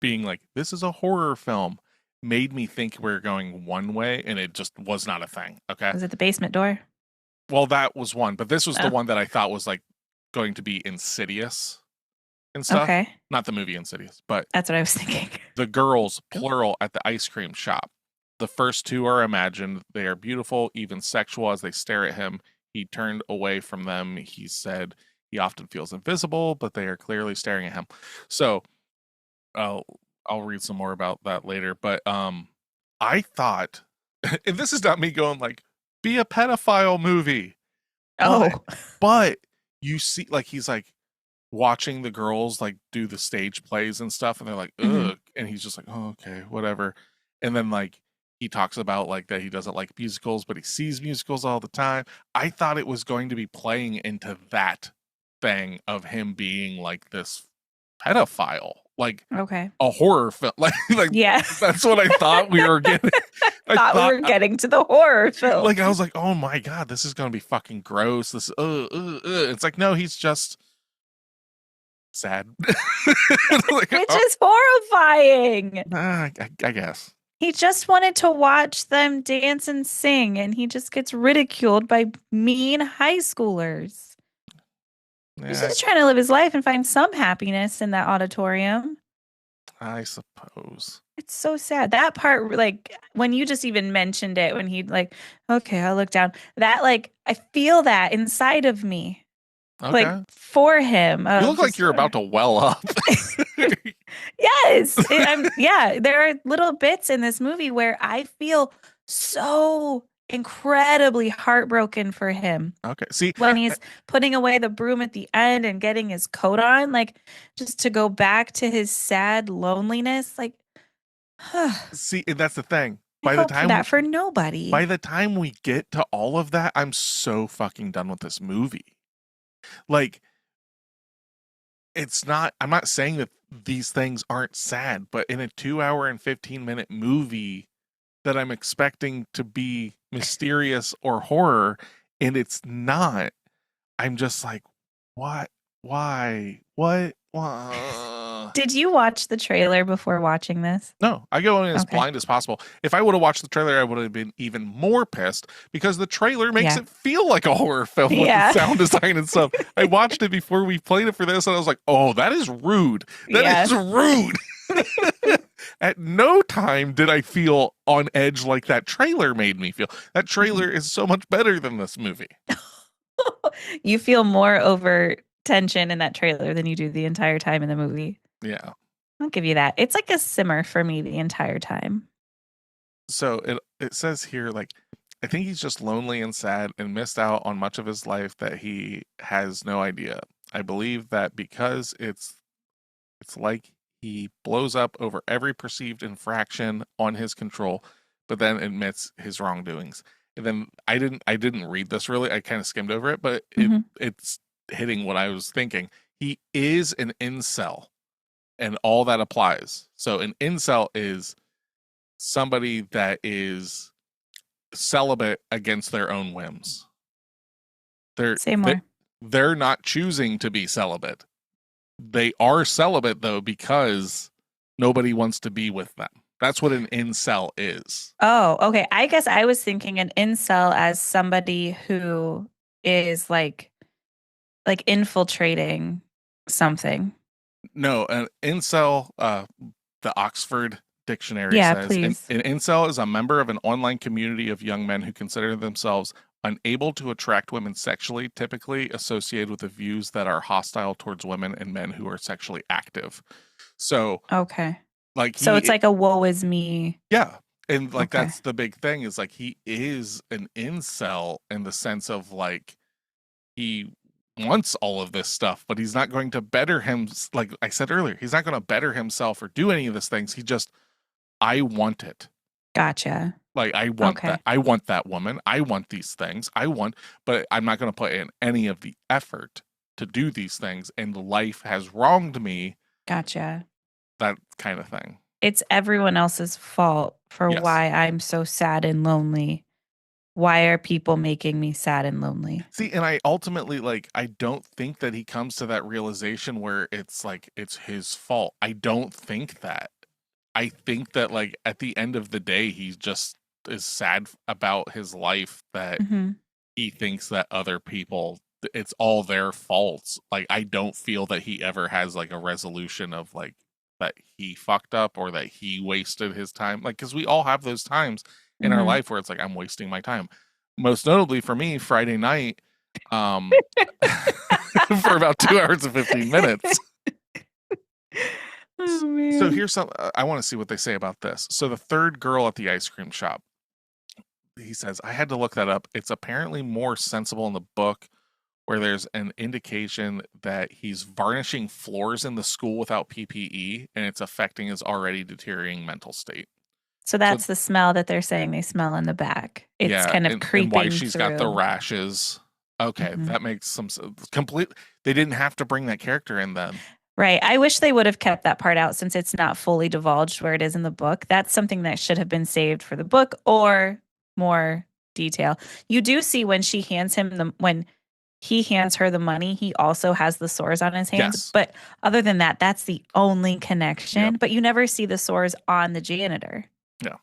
[SPEAKER 2] being like, this is a horror film made me think we're going one way, and it just was not a thing. Okay.
[SPEAKER 3] Was it the basement door?
[SPEAKER 2] Well, that was one, but this was the one that I thought was like going to be Insidious and stuff.
[SPEAKER 3] Okay.
[SPEAKER 2] Not the movie Insidious, but
[SPEAKER 3] that's what I was thinking.
[SPEAKER 2] The girls, plural, at the ice cream shop. The first two are imagined. They are beautiful, even sexual as they stare at him. He turned away from them. He said he often feels invisible, but they are clearly staring at him. So I'll read some more about that later. But I thought, and this is not me going like, be a pedophile movie. But you see, like, he's like watching the girls like do the stage plays and stuff, and they're like, ugh. And he's just like, oh, okay, whatever. And then like he talks about like that he doesn't like musicals, but he sees musicals all the time. I thought it was going to be playing into that thing of him being like this pedophile, like a horror film. Like
[SPEAKER 3] yeah,
[SPEAKER 2] that's what I thought we were getting.
[SPEAKER 3] I thought we were getting to the horror film.
[SPEAKER 2] Like I was like, oh my god, this is gonna be fucking gross. This It's like, no, he's just sad.
[SPEAKER 3] Like, which is horrifying.
[SPEAKER 2] I guess.
[SPEAKER 3] He just wanted to watch them dance and sing, and he just gets ridiculed by mean high schoolers. Yeah, he's just trying to live his life and find some happiness in that auditorium.
[SPEAKER 2] I suppose.
[SPEAKER 3] It's so sad. That part, like, when you just even mentioned it, when he'd like, okay, I'll look down. That, like, I feel that inside of me.
[SPEAKER 2] Okay.
[SPEAKER 3] Like, for him.
[SPEAKER 2] You look like you're about to well up.
[SPEAKER 3] Yes. Yeah, there are little bits in this movie where I feel so incredibly heartbroken for him.
[SPEAKER 2] Okay. See,
[SPEAKER 3] when he's putting away the broom at the end and getting his coat on, like, just to go back to his sad loneliness, like,
[SPEAKER 2] see, and that's the thing.
[SPEAKER 3] For nobody.
[SPEAKER 2] By the time we get to all of that, I'm so fucking done with this movie. Like, I'm not saying that these things aren't sad, but in a 2-hour and 15-minute movie that I'm expecting to be mysterious or horror, and it's not, I'm just like, what? Why? What?
[SPEAKER 3] Did you watch the trailer before watching this?
[SPEAKER 2] No, I go in as
[SPEAKER 3] Okay.
[SPEAKER 2] blind as possible. If I would have watched the trailer, I would have been even more pissed because the trailer makes
[SPEAKER 3] Yeah.
[SPEAKER 2] it feel like a horror film with
[SPEAKER 3] Yeah.
[SPEAKER 2] the sound design and stuff. I watched it before we played it for this, and I was like, "Oh, that is rude. That is rude." At no time did I feel on edge like that trailer made me feel. That trailer is so much better than this movie.
[SPEAKER 3] You feel more over tension in that trailer than you do the entire time in the movie.
[SPEAKER 2] Yeah.
[SPEAKER 3] I'll give you that. It's like a simmer for me the entire time.
[SPEAKER 2] So it says here, like, I think he's just lonely and sad and missed out on much of his life that he has no idea. I believe that because it's like he blows up over every perceived infraction on his control, but then admits his wrongdoings. And then I didn't read this really. I kind of skimmed over it, but it's hitting what I was thinking. He is an incel, and all that applies. So an incel is somebody that is celibate against their own whims.
[SPEAKER 3] Say more.
[SPEAKER 2] They're not choosing to be celibate. They are celibate though because nobody wants to be with them. That's what an incel is.
[SPEAKER 3] Oh, okay. I guess I was thinking an incel as somebody who is like infiltrating something.
[SPEAKER 2] No, an incel, the Oxford Dictionary
[SPEAKER 3] Yeah,
[SPEAKER 2] says
[SPEAKER 3] please.
[SPEAKER 2] an incel is a member of an online community of young men who consider themselves unable to attract women sexually, typically associated with the views that are hostile towards women and men who are sexually active. So,
[SPEAKER 3] Okay.
[SPEAKER 2] like,
[SPEAKER 3] So it's like a woe is me.
[SPEAKER 2] yeah. And like,
[SPEAKER 3] Okay.
[SPEAKER 2] that's the big thing is like, he is an incel in the sense of like, he wants all of this stuff, but he's not going to better him. Like I said earlier, he's not going to better himself or do any of these things. He just, I want it.
[SPEAKER 3] Gotcha.
[SPEAKER 2] Like, I want
[SPEAKER 3] Okay.
[SPEAKER 2] that. I want that woman. I want these things. But I'm not going to put in any of the effort to do these things. And life has wronged me.
[SPEAKER 3] Gotcha.
[SPEAKER 2] That kind of thing.
[SPEAKER 3] It's everyone else's fault for
[SPEAKER 2] Yes.
[SPEAKER 3] why I'm so sad and lonely. Why are people making me sad and lonely?
[SPEAKER 2] See, and I ultimately, like, I don't think that he comes to that realization where it's like, it's his fault. I don't think that. I think that, like, at the end of the day, he just is sad about his life that
[SPEAKER 3] hmm
[SPEAKER 2] he thinks that other people, it's all their faults. Like, I don't feel that he ever has, like, a resolution of, like, that he fucked up or that he wasted his time. Like, because we all have those times in our
[SPEAKER 3] Mhm.
[SPEAKER 2] life where it's like, I'm wasting my time. Most notably for me, Friday night, for about 2 hours and 15 minutes.
[SPEAKER 3] Oh, man.
[SPEAKER 2] So here's some, I want to see what they say about this. So the third girl at the ice cream shop, he says, I had to look that up. It's apparently more sensible in the book where there's an indication that he's varnishing floors in the school without PPE and it's affecting his already deteriorating mental state.
[SPEAKER 3] So that's the smell that they're saying they smell in the back. It's kind of creeping
[SPEAKER 2] and why she's got the
[SPEAKER 3] through.
[SPEAKER 2] rashes. Okay,
[SPEAKER 3] Mhm.
[SPEAKER 2] that makes some complete. They didn't have to bring that character in then.
[SPEAKER 3] Right. I wish they would have kept that part out since it's not fully divulged where it is in the book. That's something that should have been saved for the book or more detail. You do see when she hands him when he hands her the money, he also has the sores on his hands.
[SPEAKER 2] Yes.
[SPEAKER 3] But other than that, that's the only connection.
[SPEAKER 2] Yep.
[SPEAKER 3] But you never see the sores on the janitor.
[SPEAKER 2] Yeah.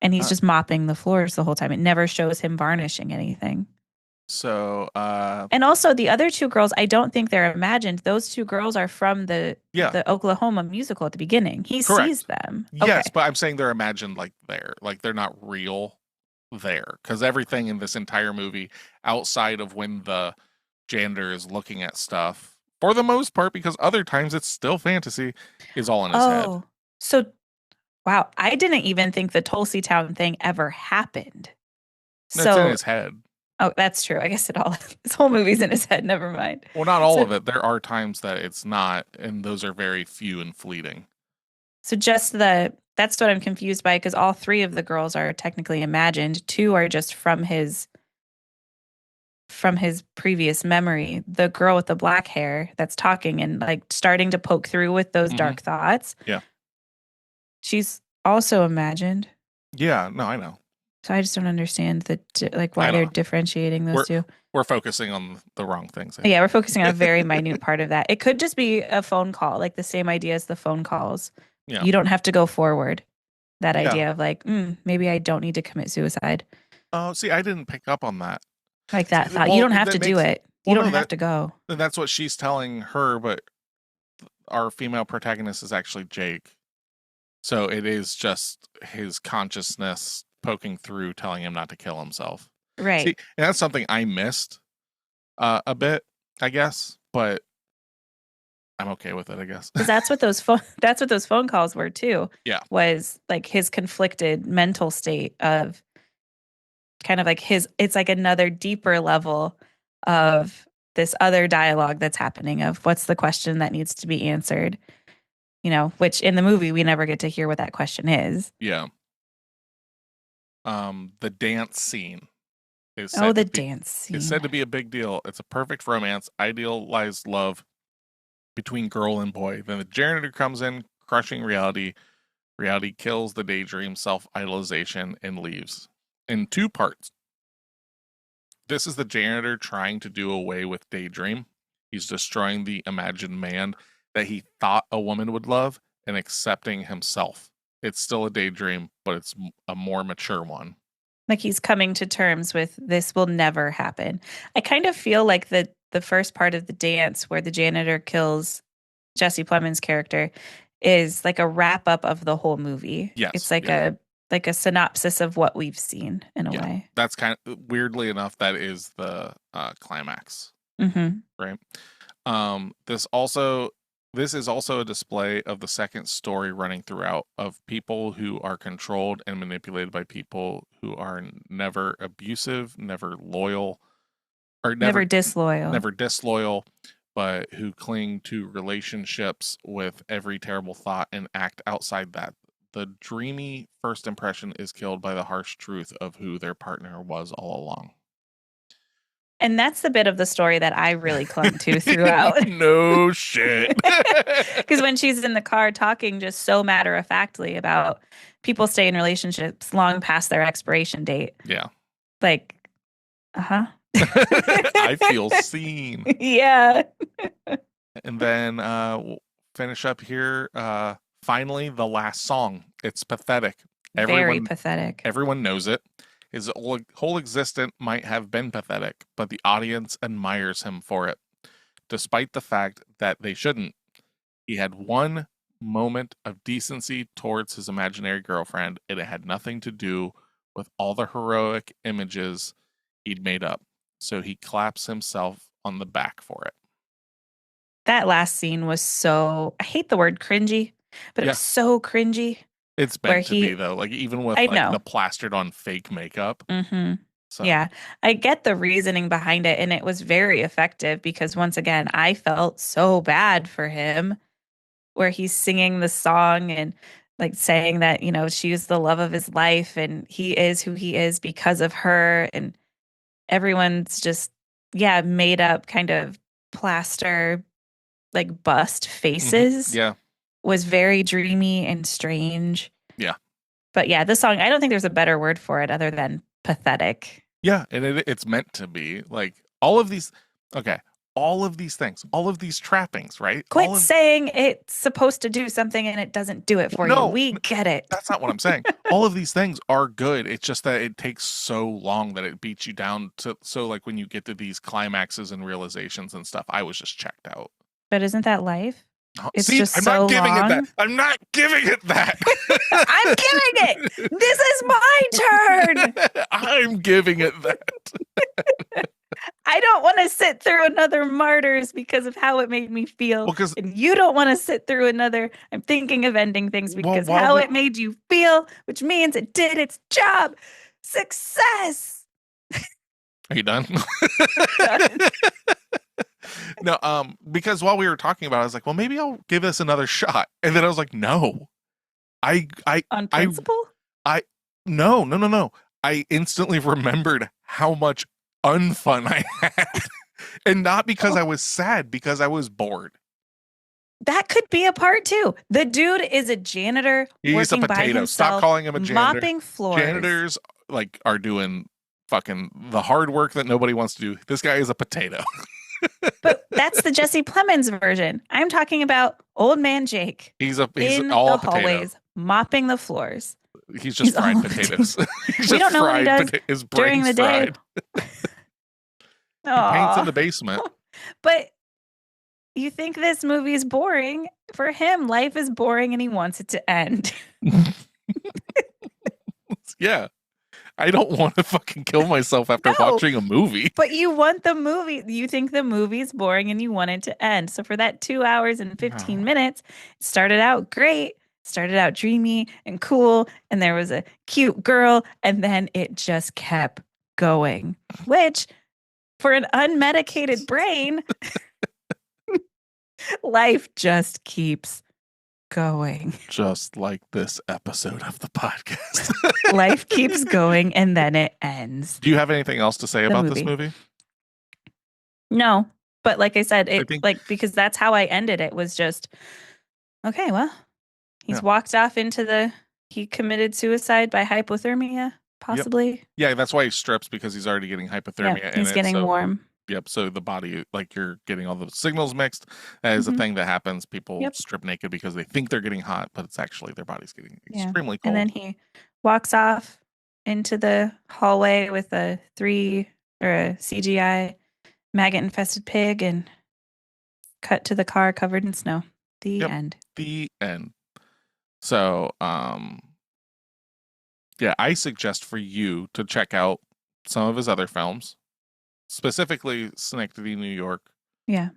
[SPEAKER 3] And he's just mopping the floors the whole time. It never shows him varnishing anything.
[SPEAKER 2] So,
[SPEAKER 3] And also the other two girls, I don't think they're imagined. Those two girls are from the Oklahoma musical at the beginning. He
[SPEAKER 2] Correct.
[SPEAKER 3] sees them.
[SPEAKER 2] Yes,
[SPEAKER 3] Okay.
[SPEAKER 2] but I'm saying they're imagined like they're not real there. Because everything in this entire movie, outside of when the janitor is looking at stuff, for the most part, because other times it's still fantasy, is all in his head.
[SPEAKER 3] So wow. I didn't even think the Tulsi Town thing ever happened.
[SPEAKER 2] It's in his head.
[SPEAKER 3] Oh, that's true. I guess this whole movie's in his head. Never mind.
[SPEAKER 2] Well, not all of it. There are times that it's not, and those are very few and fleeting.
[SPEAKER 3] So that's what I'm confused by because all three of the girls are technically imagined. Two are just from his previous memory. The girl with the black hair that's talking and like starting to poke through with those dark thoughts.
[SPEAKER 2] Yeah.
[SPEAKER 3] She's also imagined.
[SPEAKER 2] Yeah, no, I know.
[SPEAKER 3] So I just don't understand
[SPEAKER 2] I
[SPEAKER 3] why
[SPEAKER 2] don't
[SPEAKER 3] they're
[SPEAKER 2] know.
[SPEAKER 3] differentiating those two.
[SPEAKER 2] We're focusing on the wrong things.
[SPEAKER 3] Yeah, we're focusing on a very minute part of that. It could just be a phone call, like the same idea as the phone calls.
[SPEAKER 2] Yeah.
[SPEAKER 3] You don't have to go forward. That
[SPEAKER 2] Yeah.
[SPEAKER 3] idea of like, maybe I don't need to commit suicide.
[SPEAKER 2] Oh, see, I didn't pick up on that.
[SPEAKER 3] Like that
[SPEAKER 2] See,
[SPEAKER 3] thought.
[SPEAKER 2] well,
[SPEAKER 3] You don't have
[SPEAKER 2] that
[SPEAKER 3] to do
[SPEAKER 2] makes-
[SPEAKER 3] it.
[SPEAKER 2] well,
[SPEAKER 3] You don't
[SPEAKER 2] no,
[SPEAKER 3] have to go.
[SPEAKER 2] And that's what she's telling her, but our female protagonist is actually Jake. So it is just his consciousness poking through, telling him not to kill himself.
[SPEAKER 3] Right.
[SPEAKER 2] See, and that's something I missed a bit, I guess, but I'm okay with it, I guess.
[SPEAKER 3] Because that's what those phone calls were too.
[SPEAKER 2] Yeah.
[SPEAKER 3] Was like his conflicted mental state of kind of like it's like another deeper level of this other dialogue that's happening of what's the question that needs to be answered, which in the movie we never get to hear what that question is.
[SPEAKER 2] Yeah. The dance scene is
[SPEAKER 3] dance scene.
[SPEAKER 2] It's said to be a big deal. It's a perfect romance, idealized love between girl and boy. Then the janitor comes in, crushing reality. Reality kills the daydream, self-idolization, and leaves. In 2 parts. This is the janitor trying to do away with daydream. He's destroying the imagined man that he thought a woman would love and accepting himself. It's still a daydream, but it's a more mature one.
[SPEAKER 3] Like he's coming to terms with this will never happen. I kind of feel like the first part of the dance where the janitor kills Jesse Plemons' character is like a wrap up of the whole movie.
[SPEAKER 2] Yes.
[SPEAKER 3] It's like a synopsis of what we've seen in a way.
[SPEAKER 2] That's kind of weirdly enough, that is the climax.
[SPEAKER 3] Mm-hmm.
[SPEAKER 2] Right. This is also a display of the second story running throughout of people who are controlled and manipulated by people who are never abusive, never loyal, or
[SPEAKER 3] Never
[SPEAKER 2] disloyal, but who cling to relationships with every terrible thought and act outside that. The dreamy first impression is killed by the harsh truth of who their partner was all along.
[SPEAKER 3] And that's the bit of the story that I really clung to throughout.
[SPEAKER 2] No shit.
[SPEAKER 3] Because when she's in the car talking just so matter-of-factly about people stay in relationships long past their expiration date.
[SPEAKER 2] Yeah.
[SPEAKER 3] Like, uh-huh.
[SPEAKER 2] I feel seen.
[SPEAKER 3] Yeah.
[SPEAKER 2] And then we'll finish up here. Finally, the last song. It's pathetic.
[SPEAKER 3] Very pathetic.
[SPEAKER 2] Everyone knows it. His whole existence might have been pathetic, but the audience admires him for it, despite the fact that they shouldn't. He had one moment of decency towards his imaginary girlfriend, and it had nothing to do with all the heroic images he'd made up. So he claps himself on the back for it.
[SPEAKER 3] That last scene was so, I hate the word cringy, but it was so cringy.
[SPEAKER 2] It's meant to be, though. Like, even with the plastered on fake makeup.
[SPEAKER 3] Mm-hmm.
[SPEAKER 2] So.
[SPEAKER 3] Yeah. I get the reasoning behind it, and it was very effective because, once again, I felt so bad for him where he's singing the song and like saying that, she's the love of his life and he is who he is because of her. And everyone's just, made up kind of plaster, like bust faces.
[SPEAKER 2] Mm-hmm. Yeah.
[SPEAKER 3] Was very dreamy and strange.
[SPEAKER 2] Yeah.
[SPEAKER 3] But yeah, the song, I don't think there's a better word for it other than pathetic.
[SPEAKER 2] Yeah, and it's meant to be. Like, all of these things, all of these trappings, right?
[SPEAKER 3] Quit saying it's supposed to do something and it doesn't do it for you. We get it.
[SPEAKER 2] That's not what I'm saying. All of these things are good. It's just that it takes so long that it beats you down to, so like when you get to these climaxes and realizations and stuff, I was just checked out.
[SPEAKER 3] But isn't that life? It's
[SPEAKER 2] See,
[SPEAKER 3] just
[SPEAKER 2] I'm
[SPEAKER 3] so
[SPEAKER 2] not giving
[SPEAKER 3] long.
[SPEAKER 2] it that. I'm not giving it that.
[SPEAKER 3] I'm giving it. This is my turn.
[SPEAKER 2] I'm giving it that.
[SPEAKER 3] I don't want to sit through another Martyrs because of how it made me feel. And you don't want to sit through another I'm thinking of ending things because how it made you feel, which means it did its job. Success.
[SPEAKER 2] Are you done? No, because while we were talking about it, I was like, well, maybe I'll give this another shot. And then I was like, no.
[SPEAKER 3] On principle?
[SPEAKER 2] No. I instantly remembered how much unfun I had. And not because I was sad, because I was bored.
[SPEAKER 3] That could be a part too. The dude is a janitor.
[SPEAKER 2] He's
[SPEAKER 3] working
[SPEAKER 2] a potato.
[SPEAKER 3] by himself,
[SPEAKER 2] Stop calling him a janitor.
[SPEAKER 3] Mopping floors.
[SPEAKER 2] Janitors like are doing fucking the hard work that nobody wants to do. This guy is a potato.
[SPEAKER 3] But that's the Jesse Plemons version. I'm talking about old man Jake.
[SPEAKER 2] He's
[SPEAKER 3] in
[SPEAKER 2] all
[SPEAKER 3] the
[SPEAKER 2] a potato.
[SPEAKER 3] hallways, mopping the floors.
[SPEAKER 2] He's just fried
[SPEAKER 3] all
[SPEAKER 2] potatoes. He's
[SPEAKER 3] We
[SPEAKER 2] just
[SPEAKER 3] don't know what he
[SPEAKER 2] fried
[SPEAKER 3] does
[SPEAKER 2] his
[SPEAKER 3] during
[SPEAKER 2] brain's
[SPEAKER 3] the day.
[SPEAKER 2] fried. He paints in
[SPEAKER 3] Aw.
[SPEAKER 2] the basement.
[SPEAKER 3] But you think this movie is boring? For him, life is boring and he wants it to end.
[SPEAKER 2] Yeah. I don't want to fucking kill myself after
[SPEAKER 3] No.
[SPEAKER 2] watching a movie.
[SPEAKER 3] But you want the movie. You think the movie's boring and you want it to end. So for that 2 hours and 15 minutes, it started out great, started out dreamy and cool. And there was a cute girl. And then it just kept going, which for an unmedicated brain, life just keeps going.
[SPEAKER 2] Just like this episode of the podcast.
[SPEAKER 3] Life keeps going and then it ends.
[SPEAKER 2] Do you have anything else to say about this movie?
[SPEAKER 3] No, but like I said, because that's how I ended it, was just, okay, well, he's walked off into he committed suicide by hypothermia, possibly.
[SPEAKER 2] Yeah, that's why he strips, because he's already getting hypothermia.
[SPEAKER 3] Yeah, he's getting warm.
[SPEAKER 2] Yep, so the body, like, you're getting all the signals mixed. That is a thing that happens. People strip naked because they think they're getting hot, but it's actually their body's getting extremely cold.
[SPEAKER 3] And then he walks off into the hallway with a CGI maggot infested pig and cut to the car covered in snow. The end.
[SPEAKER 2] The end. So, yeah, I suggest for you to check out some of his other films. Specifically Schenectady, New York.
[SPEAKER 3] Yeah.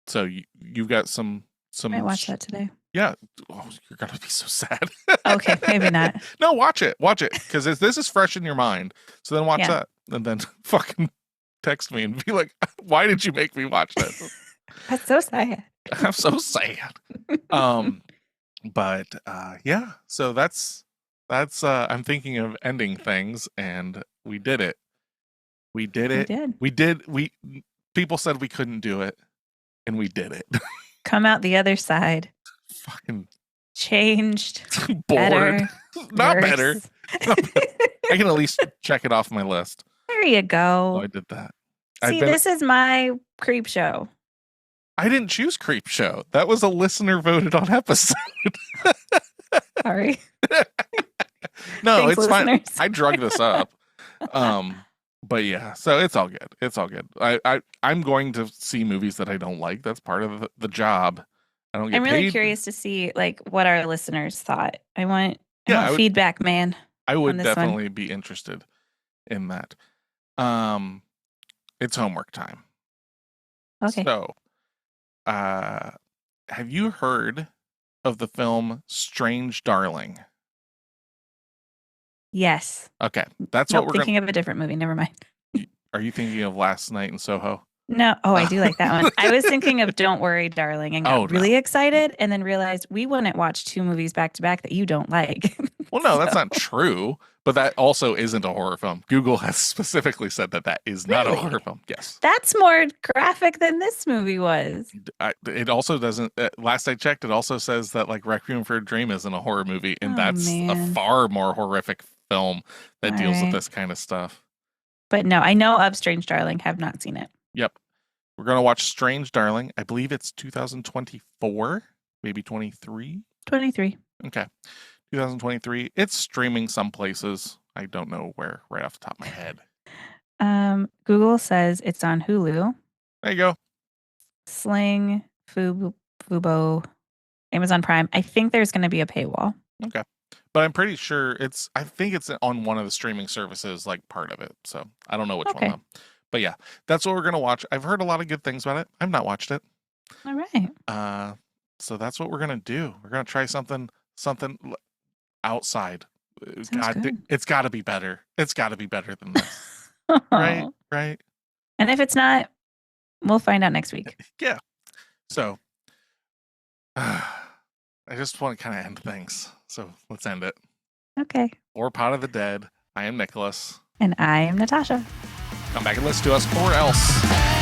[SPEAKER 2] So you've got some.
[SPEAKER 3] I might watch that today.
[SPEAKER 2] Yeah. Oh, you're gonna be so sad.
[SPEAKER 3] Okay, maybe not.
[SPEAKER 2] No, watch it, because this is fresh in your mind. So then watch that, and then fucking text me and be like, "Why did you make me watch this?"
[SPEAKER 3] That's so sad.
[SPEAKER 2] I'm so sad. But yeah. So that's. I'm thinking of ending things, and we did it. We did it. People said we couldn't do it, and we did it.
[SPEAKER 3] Come out the other side.
[SPEAKER 2] Fucking
[SPEAKER 3] changed.
[SPEAKER 2] bored.
[SPEAKER 3] Better,
[SPEAKER 2] Not
[SPEAKER 3] worse.
[SPEAKER 2] better. I can at least check it off my list.
[SPEAKER 3] There you go.
[SPEAKER 2] Oh, I did that.
[SPEAKER 3] See, this is my creep show.
[SPEAKER 2] I didn't choose creep show. That was a listener voted on episode.
[SPEAKER 3] Sorry.
[SPEAKER 2] No,
[SPEAKER 3] Thanks,
[SPEAKER 2] it's fine.
[SPEAKER 3] listeners.
[SPEAKER 2] I drug this up. But yeah, so it's all good. It's all good. I'm going to see movies that I don't like. That's part of the job. I don't get
[SPEAKER 3] I'm really
[SPEAKER 2] paid.
[SPEAKER 3] curious to see like what our listeners thought. I want
[SPEAKER 2] I would-
[SPEAKER 3] feedback, man.
[SPEAKER 2] I would
[SPEAKER 3] on this one.
[SPEAKER 2] definitely be interested in that. It's homework time.
[SPEAKER 3] Okay.
[SPEAKER 2] So, have you heard of the film Strange Darling?
[SPEAKER 3] Yes.
[SPEAKER 2] Okay, that's
[SPEAKER 3] Nope,
[SPEAKER 2] what we're
[SPEAKER 3] thinking of a different movie. Never mind.
[SPEAKER 2] Are you thinking of Last Night in Soho?
[SPEAKER 3] No. Oh, I do like that one. I was thinking of Don't Worry, Darling, and got really excited, and then realized we wouldn't watch two movies back to back that you don't like.
[SPEAKER 2] Well, no, that's not true. But that also isn't a horror film. Google has specifically said that is not a horror film. Yes.
[SPEAKER 3] That's more graphic than this movie was.
[SPEAKER 2] It also doesn't. Last I checked, it also says that like Requiem for a Dream isn't a horror movie, and that's a far more horrific film that deals with this kind of stuff.
[SPEAKER 3] But no, I know of Strange Darling. Have not seen it.
[SPEAKER 2] Yep. We're going to watch Strange Darling. I believe it's 2024, maybe 23.
[SPEAKER 3] 23.
[SPEAKER 2] Okay. 2023. It's streaming some places. I don't know where right off the top of my head.
[SPEAKER 3] Google says it's on Hulu.
[SPEAKER 2] There you go.
[SPEAKER 3] Sling, Fubo, Amazon Prime. I think there's going to be a paywall.
[SPEAKER 2] Okay. But I'm pretty sure I think it's on one of the streaming services, like part of it. So I don't know which one though. But yeah, that's what we're going to watch. I've heard a lot of good things about it. I've not watched it.
[SPEAKER 3] All right.
[SPEAKER 2] So that's what we're going to do. We're going to try something outside. God, it's got to be better. It's got to be better than this. Right?
[SPEAKER 3] And if it's not, we'll find out next week.
[SPEAKER 2] Yeah. So I just want to kind of end things. So let's end it.
[SPEAKER 3] Okay.
[SPEAKER 2] Or Pot of the Dead. I am Nicholas.
[SPEAKER 3] And I am Natasha.
[SPEAKER 2] Come back and listen to us, or else.